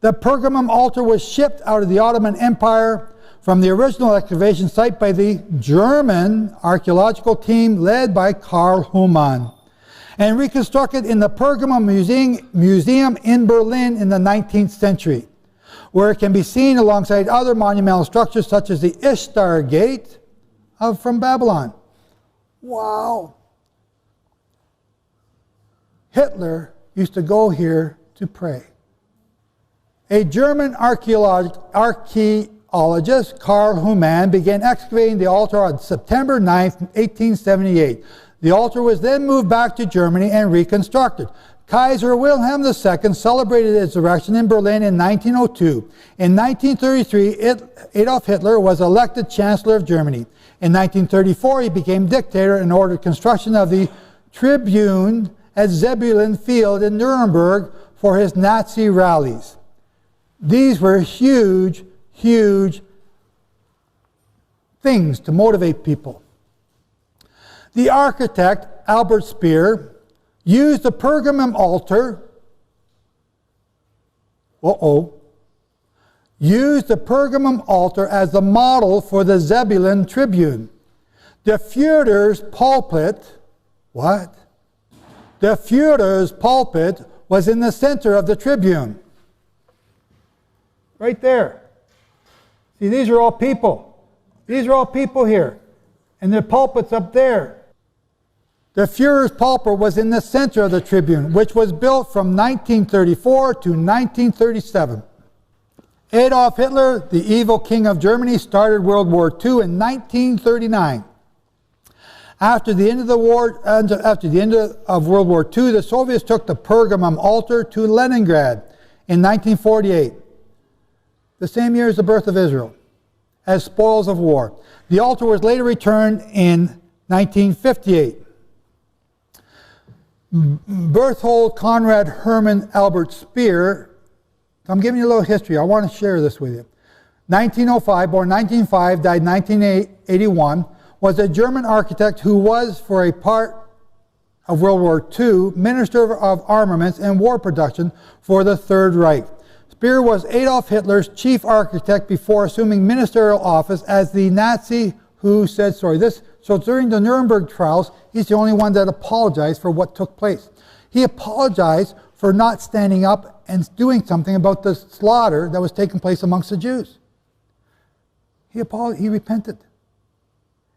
The Pergamum altar was shipped out of the Ottoman Empire from the original excavation site by the German archaeological team led by Karl Humann, and reconstructed in the Pergamum Museum in Berlin in the 19th century, where it can be seen alongside other monumental structures such as the Ishtar Gate from Babylon. Wow. Hitler used to go here to pray. A German archaeologist, Karl Humann, began excavating the altar on September 9, 1878. The altar was then moved back to Germany and reconstructed. Kaiser Wilhelm II celebrated its erection in Berlin in 1902. In 1933, Adolf Hitler was elected Chancellor of Germany. In 1934, he became dictator and ordered construction of the Tribune at Zebulon Field in Nuremberg for his Nazi rallies. These were huge, huge things to motivate people. The architect, Albert Speer, used the Pergamum altar, used the Pergamum altar as the model for the Zebulon Tribune. The Führer's pulpit, what? The Führer's pulpit was in the center of the tribune. Right there. See, these are all people. These are all people here. And the pulpit's up there. The Führer's pulpit was in the center of the tribune, which was built from 1934 to 1937. Adolf Hitler, the evil king of Germany, started World War II in 1939. After the end of World War II, the Soviets took the Pergamum altar to Leningrad in 1948, the same year as the birth of Israel, as spoils of war. The altar was later returned in 1958. Berthold Conrad Hermann Albert Speer, I'm giving you a little history. I want to share this with you. 1905, born 1905, died 1981, was a German architect who was, for a part of World War II, Minister of Armaments and War Production for the Third Reich. Speer was Adolf Hitler's chief architect before assuming ministerial office as the Nazi who said sorry. So during the Nuremberg trials, he's the only one that apologized for what took place. He apologized for not standing up and doing something about the slaughter that was taking place amongst the Jews. He repented.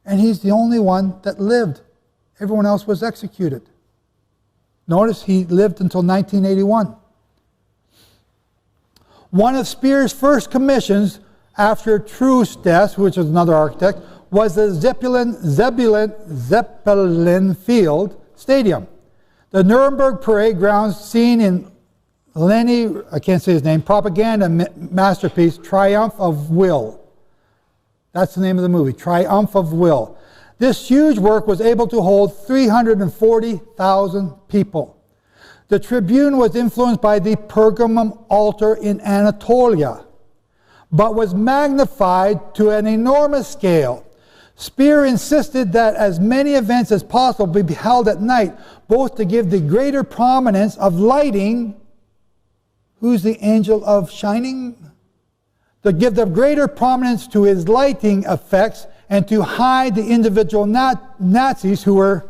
And he's the only one that lived. Everyone else was executed. Notice he lived until 1981. One of Speer's first commissions after Truth's death, which was another architect, was the Zeppelin Field Stadium. The Nuremberg parade grounds seen in Lenny, I can't say his name, propaganda masterpiece, Triumph of Will. That's the name of the movie, Triumph of Will. This huge work was able to hold 340,000 people. The tribune was influenced by the Pergamum altar in Anatolia, but was magnified to an enormous scale. Speer insisted that as many events as possible be held at night, both to give the greater prominence of lighting. Who's the angel of shining? To give the greater prominence to his lighting effects and to hide the individual Nazis who were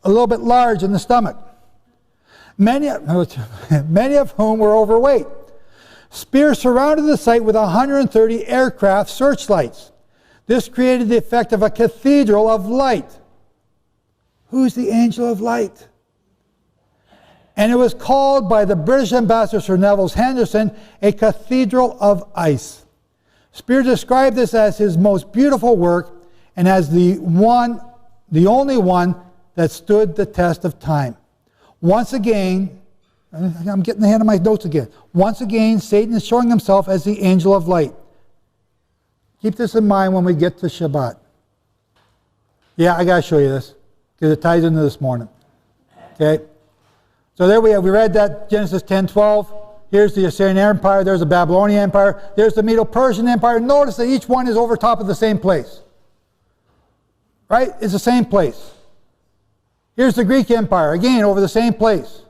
a little bit large in the stomach, many of whom were overweight. Speer surrounded the site with 130 aircraft searchlights. This created the effect of a cathedral of light. Who's the angel of light? And it was called by the British ambassador Sir Neville Henderson a cathedral of ice. Spear described this as his most beautiful work and as the only one that stood the test of time. Once again, I'm getting ahead of my notes again. Once again, Satan is showing himself as the angel of light. Keep this in mind when we get to Shabbat. Yeah, I got to show you this because it ties into this morning. Okay? So there we have. We read that Genesis 10:12. Here's the Assyrian Empire. There's the Babylonian Empire. There's the Medo-Persian Empire. Notice that each one is over top of the same place. Right? It's the same place. Here's the Greek Empire. Again, over the same place.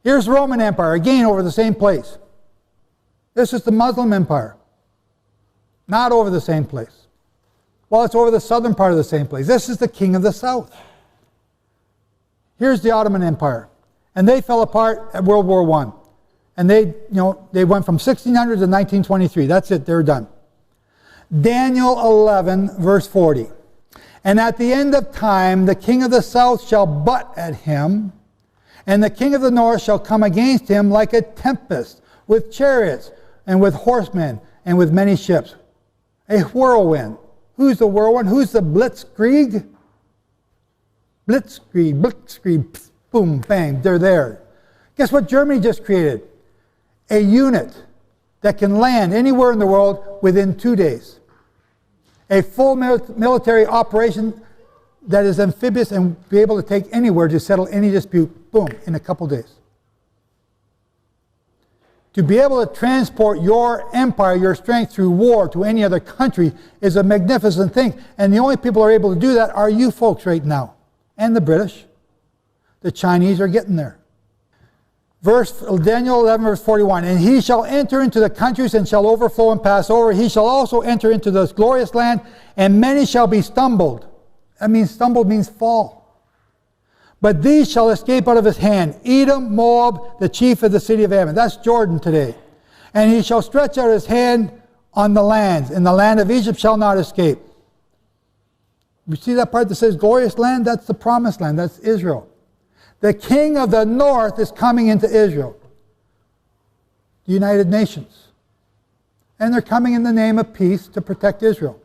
Here's the Roman Empire. Again, over the same place. This is the Muslim Empire. Not over the same place. Well, it's over the southern part of the same place. This is the king of the south. Here's the Ottoman Empire. And they fell apart at World War I. And they went from 1600 to 1923. That's it, they're done. Daniel 11, verse 40. And at the end of time, the king of the south shall butt at him, and the king of the north shall come against him like a tempest, with chariots, and with horsemen, and with many ships. A whirlwind. Who's the whirlwind? Who's the blitzkrieg? Blitzkrieg, boom, bang, they're there. Guess what Germany just created? A unit that can land anywhere in the world within 2 days. A full military operation that is amphibious and be able to take anywhere to settle any dispute, boom, in a couple days. To be able to transport your empire, your strength through war to any other country is a magnificent thing. And the only people who are able to do that are you folks right now. And the British. The Chinese are getting there. Daniel 11, verse 41. And he shall enter into the countries and shall overflow and pass over. He shall also enter into this glorious land, and many shall be stumbled. That means stumbled means fall. But these shall escape out of his hand. Edom, Moab, the chief of the city of Ammon. That's Jordan today. And he shall stretch out his hand on the lands, and the land of Egypt shall not escape. You see that part that says glorious land? That's the promised land. That's Israel. The king of the north is coming into Israel. The United Nations. And they're coming in the name of peace to protect Israel.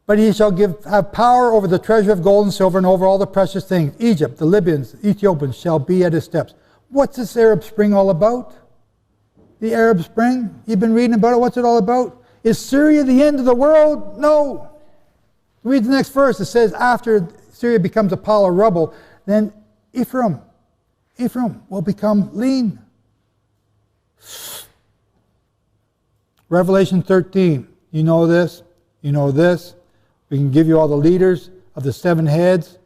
But he shall have power over the treasure of gold and silver and over all the precious things. Egypt, the Libyans, the Ethiopians shall be at his steps. What's this Arab Spring all about? The Arab Spring? You've been reading about it. What's it all about? Is Syria the end of the world? No. Read the next verse. It says, after Syria becomes a pile of rubble, then Ephraim will become lean. Revelation 13. You know this. You know this. We can give you all the leaders of the 7 heads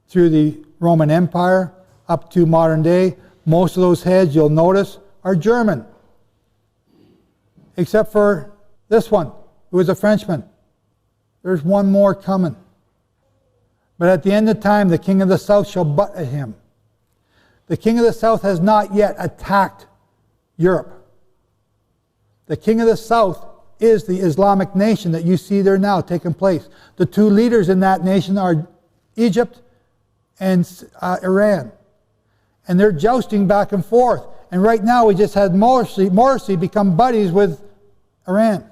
through the Roman Empire up to modern day. Most of those heads, you'll notice, are German. Except for this one, who is a Frenchman. There's one more coming. But at the end of time, the king of the south shall butt at him. The king of the south has not yet attacked Europe. The king of the south is the Islamic nation that you see there now taking place. The 2 leaders in that nation are Egypt and Iran. And they're jousting back and forth. And right now we just had Morsi become buddies with Iran.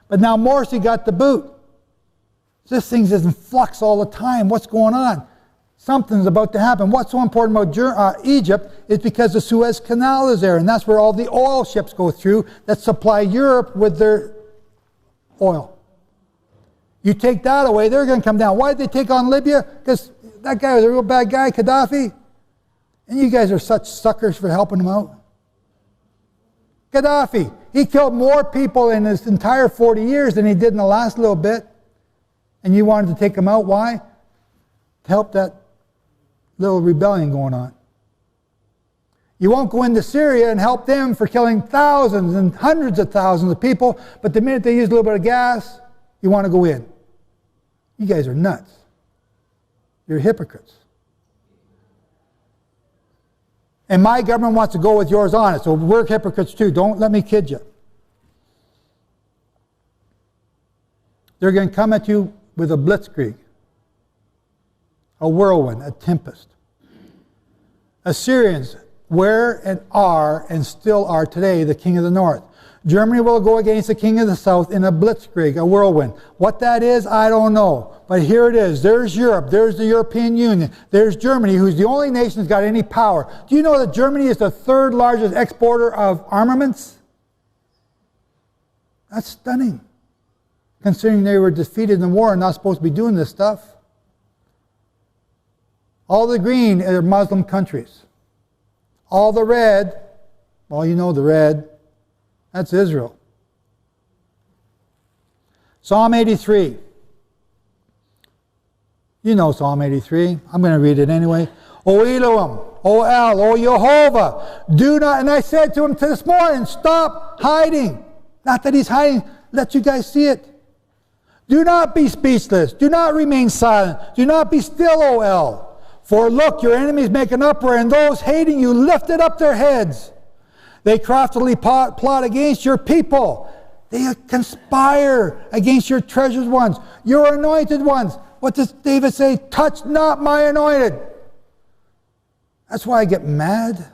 But now Morsi got the boot. This thing's in flux all the time. What's going on? Something's about to happen. What's so important about Egypt is because the Suez Canal is there, and that's where all the oil ships go through that supply Europe with their oil. You take that away, they're going to come down. Why did they take on Libya? Because that guy was a real bad guy, Gaddafi. And you guys are such suckers for helping him out. Gaddafi, he killed more people in his entire 40 years than he did in the last little bit. And you wanted to take him out. Why? To help that little rebellion going on. You won't go into Syria and help them for killing thousands and hundreds of thousands of people, but the minute they use a little bit of gas, you want to go in. You guys are nuts. You're hypocrites. And my government wants to go with yours on it, so we're hypocrites too. Don't let me kid you. They're going to come at you with a blitzkrieg, a whirlwind, a tempest. Assyrians were and are and still are today the king of the north. Germany will go against the king of the south in a blitzkrieg, a whirlwind. What that is, I don't know. But here it is. There's Europe. There's the European Union. There's Germany, who's the only nation that's got any power. Do you know that Germany is the third largest exporter of armaments? That's stunning, considering they were defeated in the war and not supposed to be doing this stuff. All the green are Muslim countries. All the red, well, you know the red, that's Israel. Psalm 83. You know Psalm 83. I'm going to read it anyway. O Elohim, O El, O Jehovah, do not, and I said to him this morning, stop hiding. Not that he's hiding, let you guys see it. Do not be speechless. Do not remain silent. Do not be still, O El. For look, your enemies make an uproar, and those hating you lifted up their heads. They craftily plot against your people. They conspire against your treasured ones, your anointed ones. What does David say? Touch not my anointed. That's why I get mad.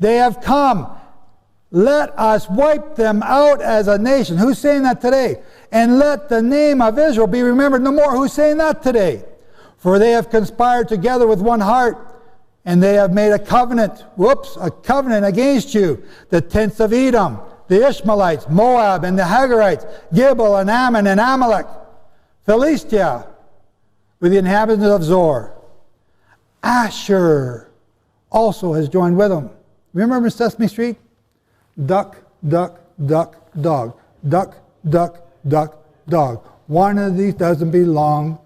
They have come. Let us wipe them out as a nation. Who's saying that today? And let the name of Israel be remembered no more. Who's saying that today? For they have conspired together with one heart, and they have made a covenant, a covenant against you. The tents of Edom, the Ishmaelites, Moab, and the Hagarites, Gibel and Ammon and Amalek, Philistia, with the inhabitants of Zor. Asher also has joined with them. Remember Sesame Street? Duck, duck, duck, dog. Duck, duck, duck, dog. One of these doesn't belong.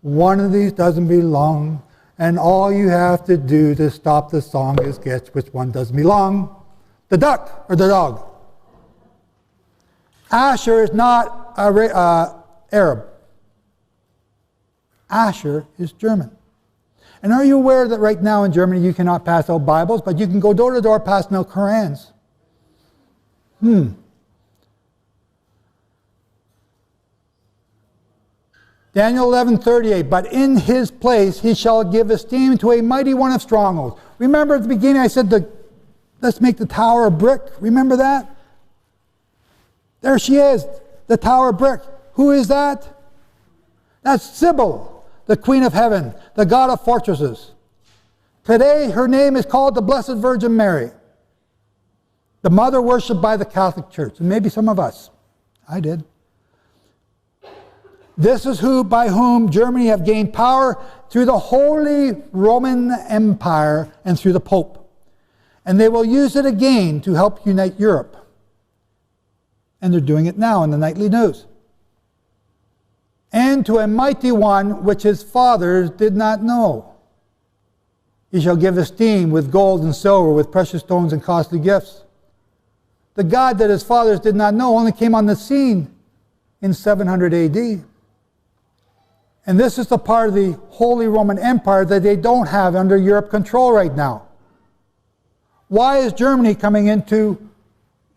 One of these doesn't belong. And all you have to do to stop the song is guess which one doesn't belong. The duck or the dog. Asher is not Arab. Asher is German. And are you aware that right now in Germany you cannot pass out Bibles, but you can go door to door passing out Korans? Daniel 11:38, but in his place he shall give esteem to a mighty one of strongholds. Remember at the beginning I said, let's make the tower of brick. Remember that? There she is, the tower of brick. Who is that? That's Sybil, the Queen of Heaven, the God of fortresses. Today her name is called the Blessed Virgin Mary, the mother worshipped by the Catholic Church, and maybe some of us. I did. This is by whom Germany have gained power through the Holy Roman Empire and through the Pope. And they will use it again to help unite Europe. And they're doing it now in the nightly news. And to a mighty one which his fathers did not know. He shall give esteem with gold and silver, with precious stones and costly gifts. The God that his fathers did not know only came on the scene in 700 AD. And this is the part of the Holy Roman Empire that they don't have under Europe control right now. Why is Germany coming into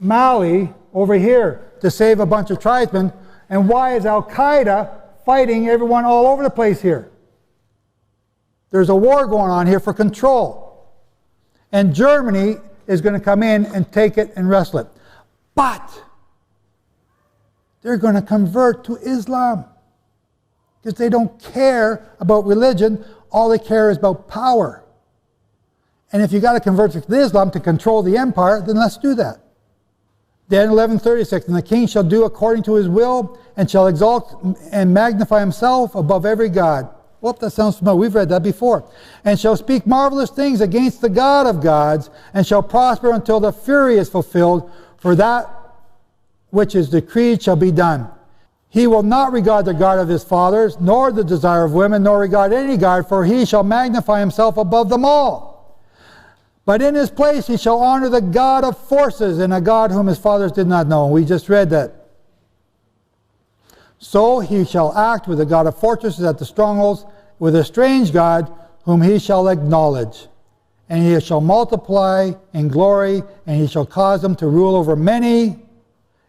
Mali over here to save a bunch of tribesmen? And why is Al-Qaeda fighting everyone all over the place here? There's a war going on here for control. And Germany is going to come in and take it and wrestle it. But they're going to convert to Islam. Because they don't care about religion, all they care is about power. And if you got to convert to Islam to control the empire, then let's do that. Daniel 11:36, and the king shall do according to his will, and shall exalt and magnify himself above every god. Whoop, that sounds familiar. We've read that before. And shall speak marvelous things against the God of gods, and shall prosper until the fury is fulfilled, for that which is decreed shall be done. He will not regard the God of his fathers, nor the desire of women, nor regard any God, for he shall magnify himself above them all. But in his place he shall honor the God of forces, and a God whom his fathers did not know. We just read that. So he shall act with the God of fortresses at the strongholds, with a strange God whom he shall acknowledge. And he shall multiply in glory, and he shall cause them to rule over many,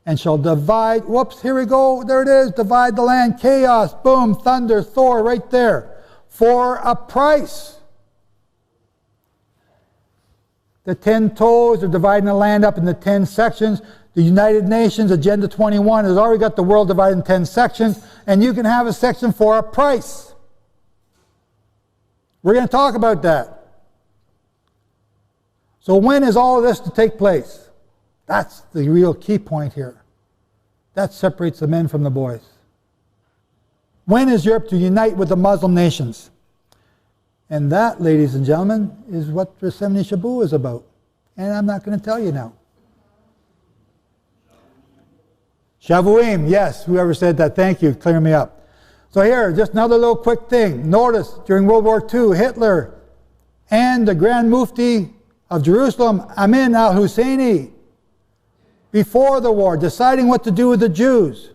and shall divide, whoops, here we go, there it is, divide the land, chaos, boom, thunder, Thor, right there. for a price. The 10 toes are dividing the land up into 10 sections. The United Nations Agenda 21 has already got the world divided in 10 sections, and you can have a section for a price. We're going to talk about that. So when is all of this to take place? That's the real key point here. That separates the men from the boys. When is Europe to unite with the Muslim nations? And that, ladies and gentlemen, is what Yosemite Shabu is about. And I'm not going to tell you now. Shavuim, yes, whoever said that, thank you, clear me up. So here, just another little quick thing. Notice, during World War II, Hitler and the Grand Mufti of Jerusalem, Amin al-Husseini, before the war, deciding what to do with the Jews.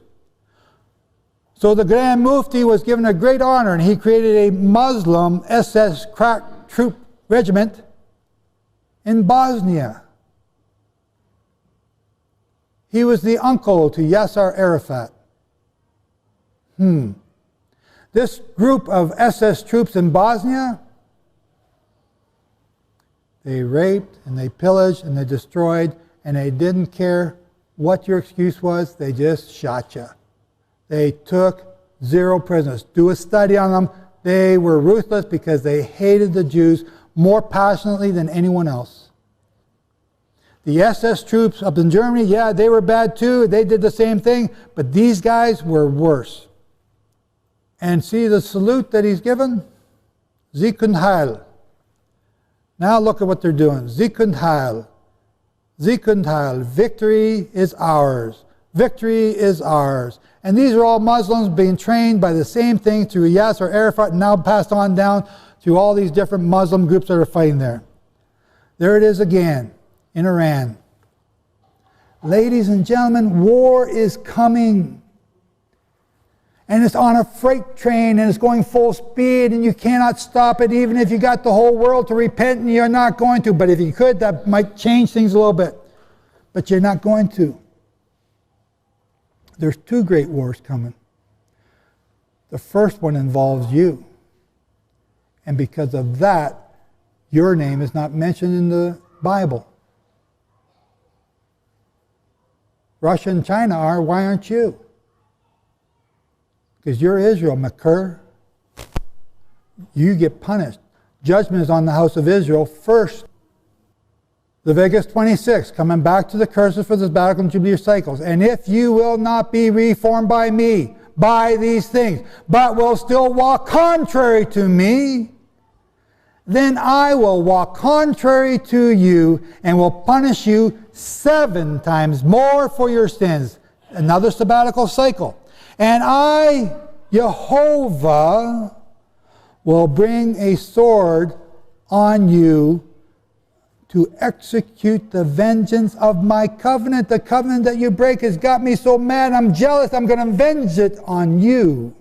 So the Grand Mufti was given a great honor, and he created a Muslim SS crack troop regiment in Bosnia. He was the uncle to Yasser Arafat. This group of SS troops in Bosnia, they raped and they pillaged and they destroyed, and they didn't care what your excuse was, they just shot you. They took 0 prisoners. Do a study on them. They were ruthless because they hated the Jews more passionately than anyone else. The SS troops up in Germany, yeah, they were bad too. They did the same thing, but these guys were worse. And see the salute that he's given? Sieg und Heil. Now look at what they're doing. Sieg und Heil. Sieg und Heil. Victory is ours. Victory is ours. And these are all Muslims being trained by the same thing through Yasser Arafat, and now passed on down to all these different Muslim groups that are fighting there. There it is again, in Iran. Ladies and gentlemen, war is coming. And it's on a freight train, and it's going full speed, and you cannot stop it, even if you got the whole world to repent, and you're not going to. But if you could, that might change things a little bit. But you're not going to. There's 2 great wars coming. The first one involves you. And because of that, your name is not mentioned in the Bible. Russia and China are, why aren't you? Because you're Israel, McCurr. You get punished. Judgment is on the house of Israel first. Leviticus 26, coming back to the curses for the sabbatical and jubilee cycles. And if you will not be reformed by me, by these things, but will still walk contrary to me, then I will walk contrary to you and will punish you 7 times more for your sins. Another sabbatical cycle. And I, Jehovah, will bring a sword on you to execute the vengeance of my covenant. The covenant that you break has got me so mad, I'm jealous, I'm going to avenge it on you.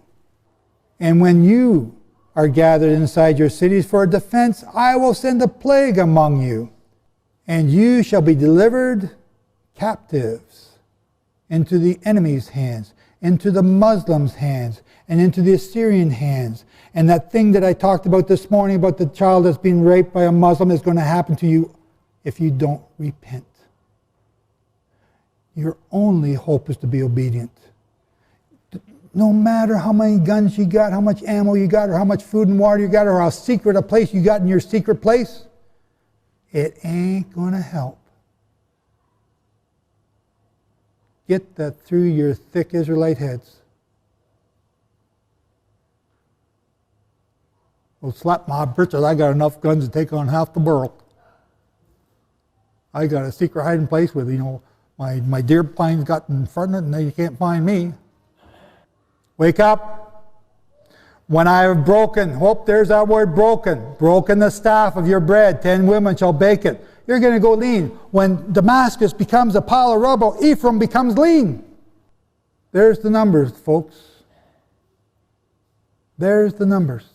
And when you are gathered inside your cities for a defense, I will send a plague among you, and you shall be delivered captives into the enemy's hands, into the Muslims' hands, and into the Assyrian hands. And that thing that I talked about this morning about the child that's being raped by a Muslim is going to happen to you if you don't repent. Your only hope is to be obedient. No matter how many guns you got, how much ammo you got, or how much food and water you got, or how secret a place you got in your secret place, it ain't going to help. Get that through your thick Israelite heads. Well, slap my britches, I got enough guns to take on half the world. I got a secret hiding place with, my deer pines got in front of it, and they can't find me. Wake up. When I have broken, there's that word broken. Broken the staff of your bread, 10 women shall bake it. You're going to go lean. When Damascus becomes a pile of rubble, Ephraim becomes lean. There's the numbers, folks. There's the numbers.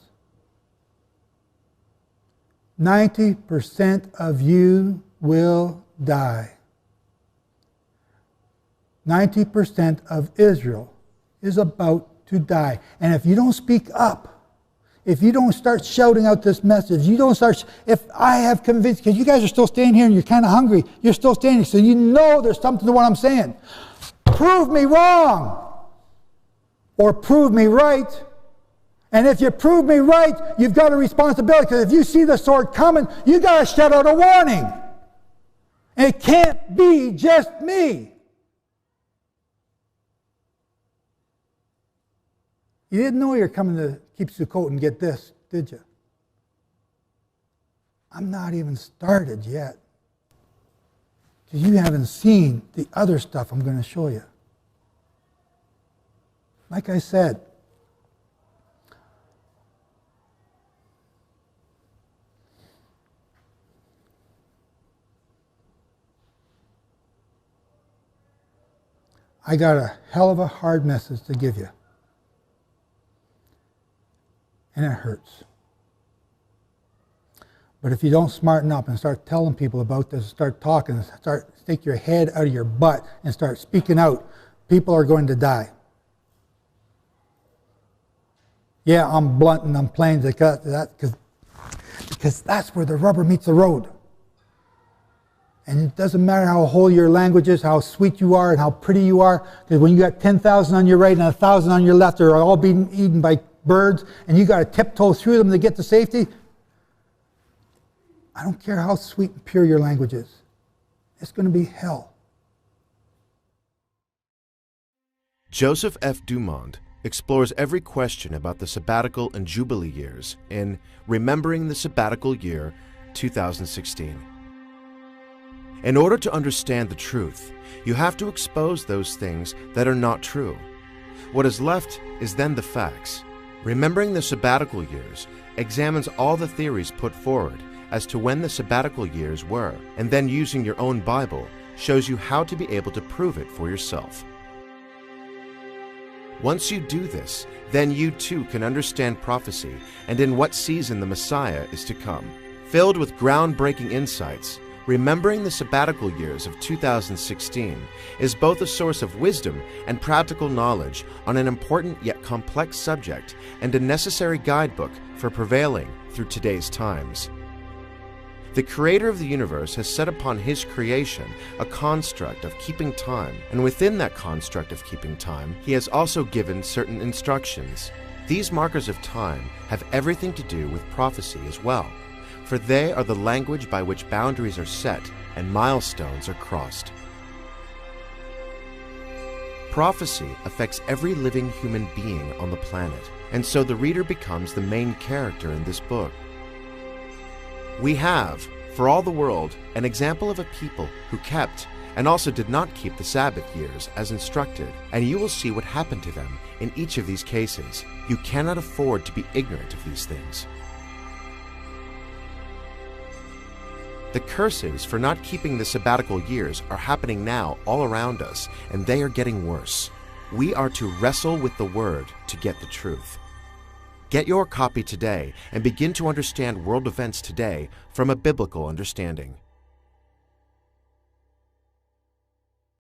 90% of you will die. 90% of Israel is about to die. And if you don't speak up, if you don't start shouting out this message, you don't start, if I have convinced, because you guys are still staying here and you're kind of hungry, you're still standing, so you know there's something to what I'm saying. Prove me wrong, or prove me right. And if you prove me right, you've got a responsibility, because if you see the sword coming, you got to shout out a warning. And it can't be just me. You didn't know you were coming to keep Sukkot and get this, did you? I'm not even started yet. Because you haven't seen the other stuff I'm going to show you. Like I said, I got a hell of a hard message to give you. And it hurts. But if you don't smarten up and start telling people about this, start talking, stick your head out of your butt and start speaking out, people are going to die. Yeah, I'm blunt and I'm plain because that's where the rubber meets the road. And it doesn't matter how whole your language is, how sweet you are and how pretty you are, because when you got 10,000 on your right and 1,000 on your left, they're all being eaten by birds, and you got to tiptoe through them to get to safety. I don't care how sweet and pure your language is. It's going to be hell. Joseph F. Dumond explores every question about the sabbatical and jubilee years in Remembering the Sabbatical Year 2016. In order to understand the truth, you have to expose those things that are not true. What is left is then the facts. Remembering the Sabbatical Years examines all the theories put forward as to when the sabbatical years were, and then using your own Bible shows you how to be able to prove it for yourself. Once you do this, then you too can understand prophecy and in what season the Messiah is to come. Filled with groundbreaking insights, Remembering the Sabbatical Years of 2016 is both a source of wisdom and practical knowledge on an important yet complex subject and a necessary guidebook for prevailing through today's times. The Creator of the universe has set upon His creation a construct of keeping time, and within that construct of keeping time, He has also given certain instructions. These markers of time have everything to do with prophecy as well, for they are the language by which boundaries are set and milestones are crossed. Prophecy affects every living human being on the planet, and so the reader becomes the main character in this book. We have, for all the world, an example of a people who kept and also did not keep the Sabbath years as instructed, and you will see what happened to them in each of these cases. You cannot afford to be ignorant of these things. The curses for not keeping the sabbatical years are happening now all around us, and they are getting worse. We are to wrestle with the Word to get the truth. Get your copy today and begin to understand world events today from a biblical understanding.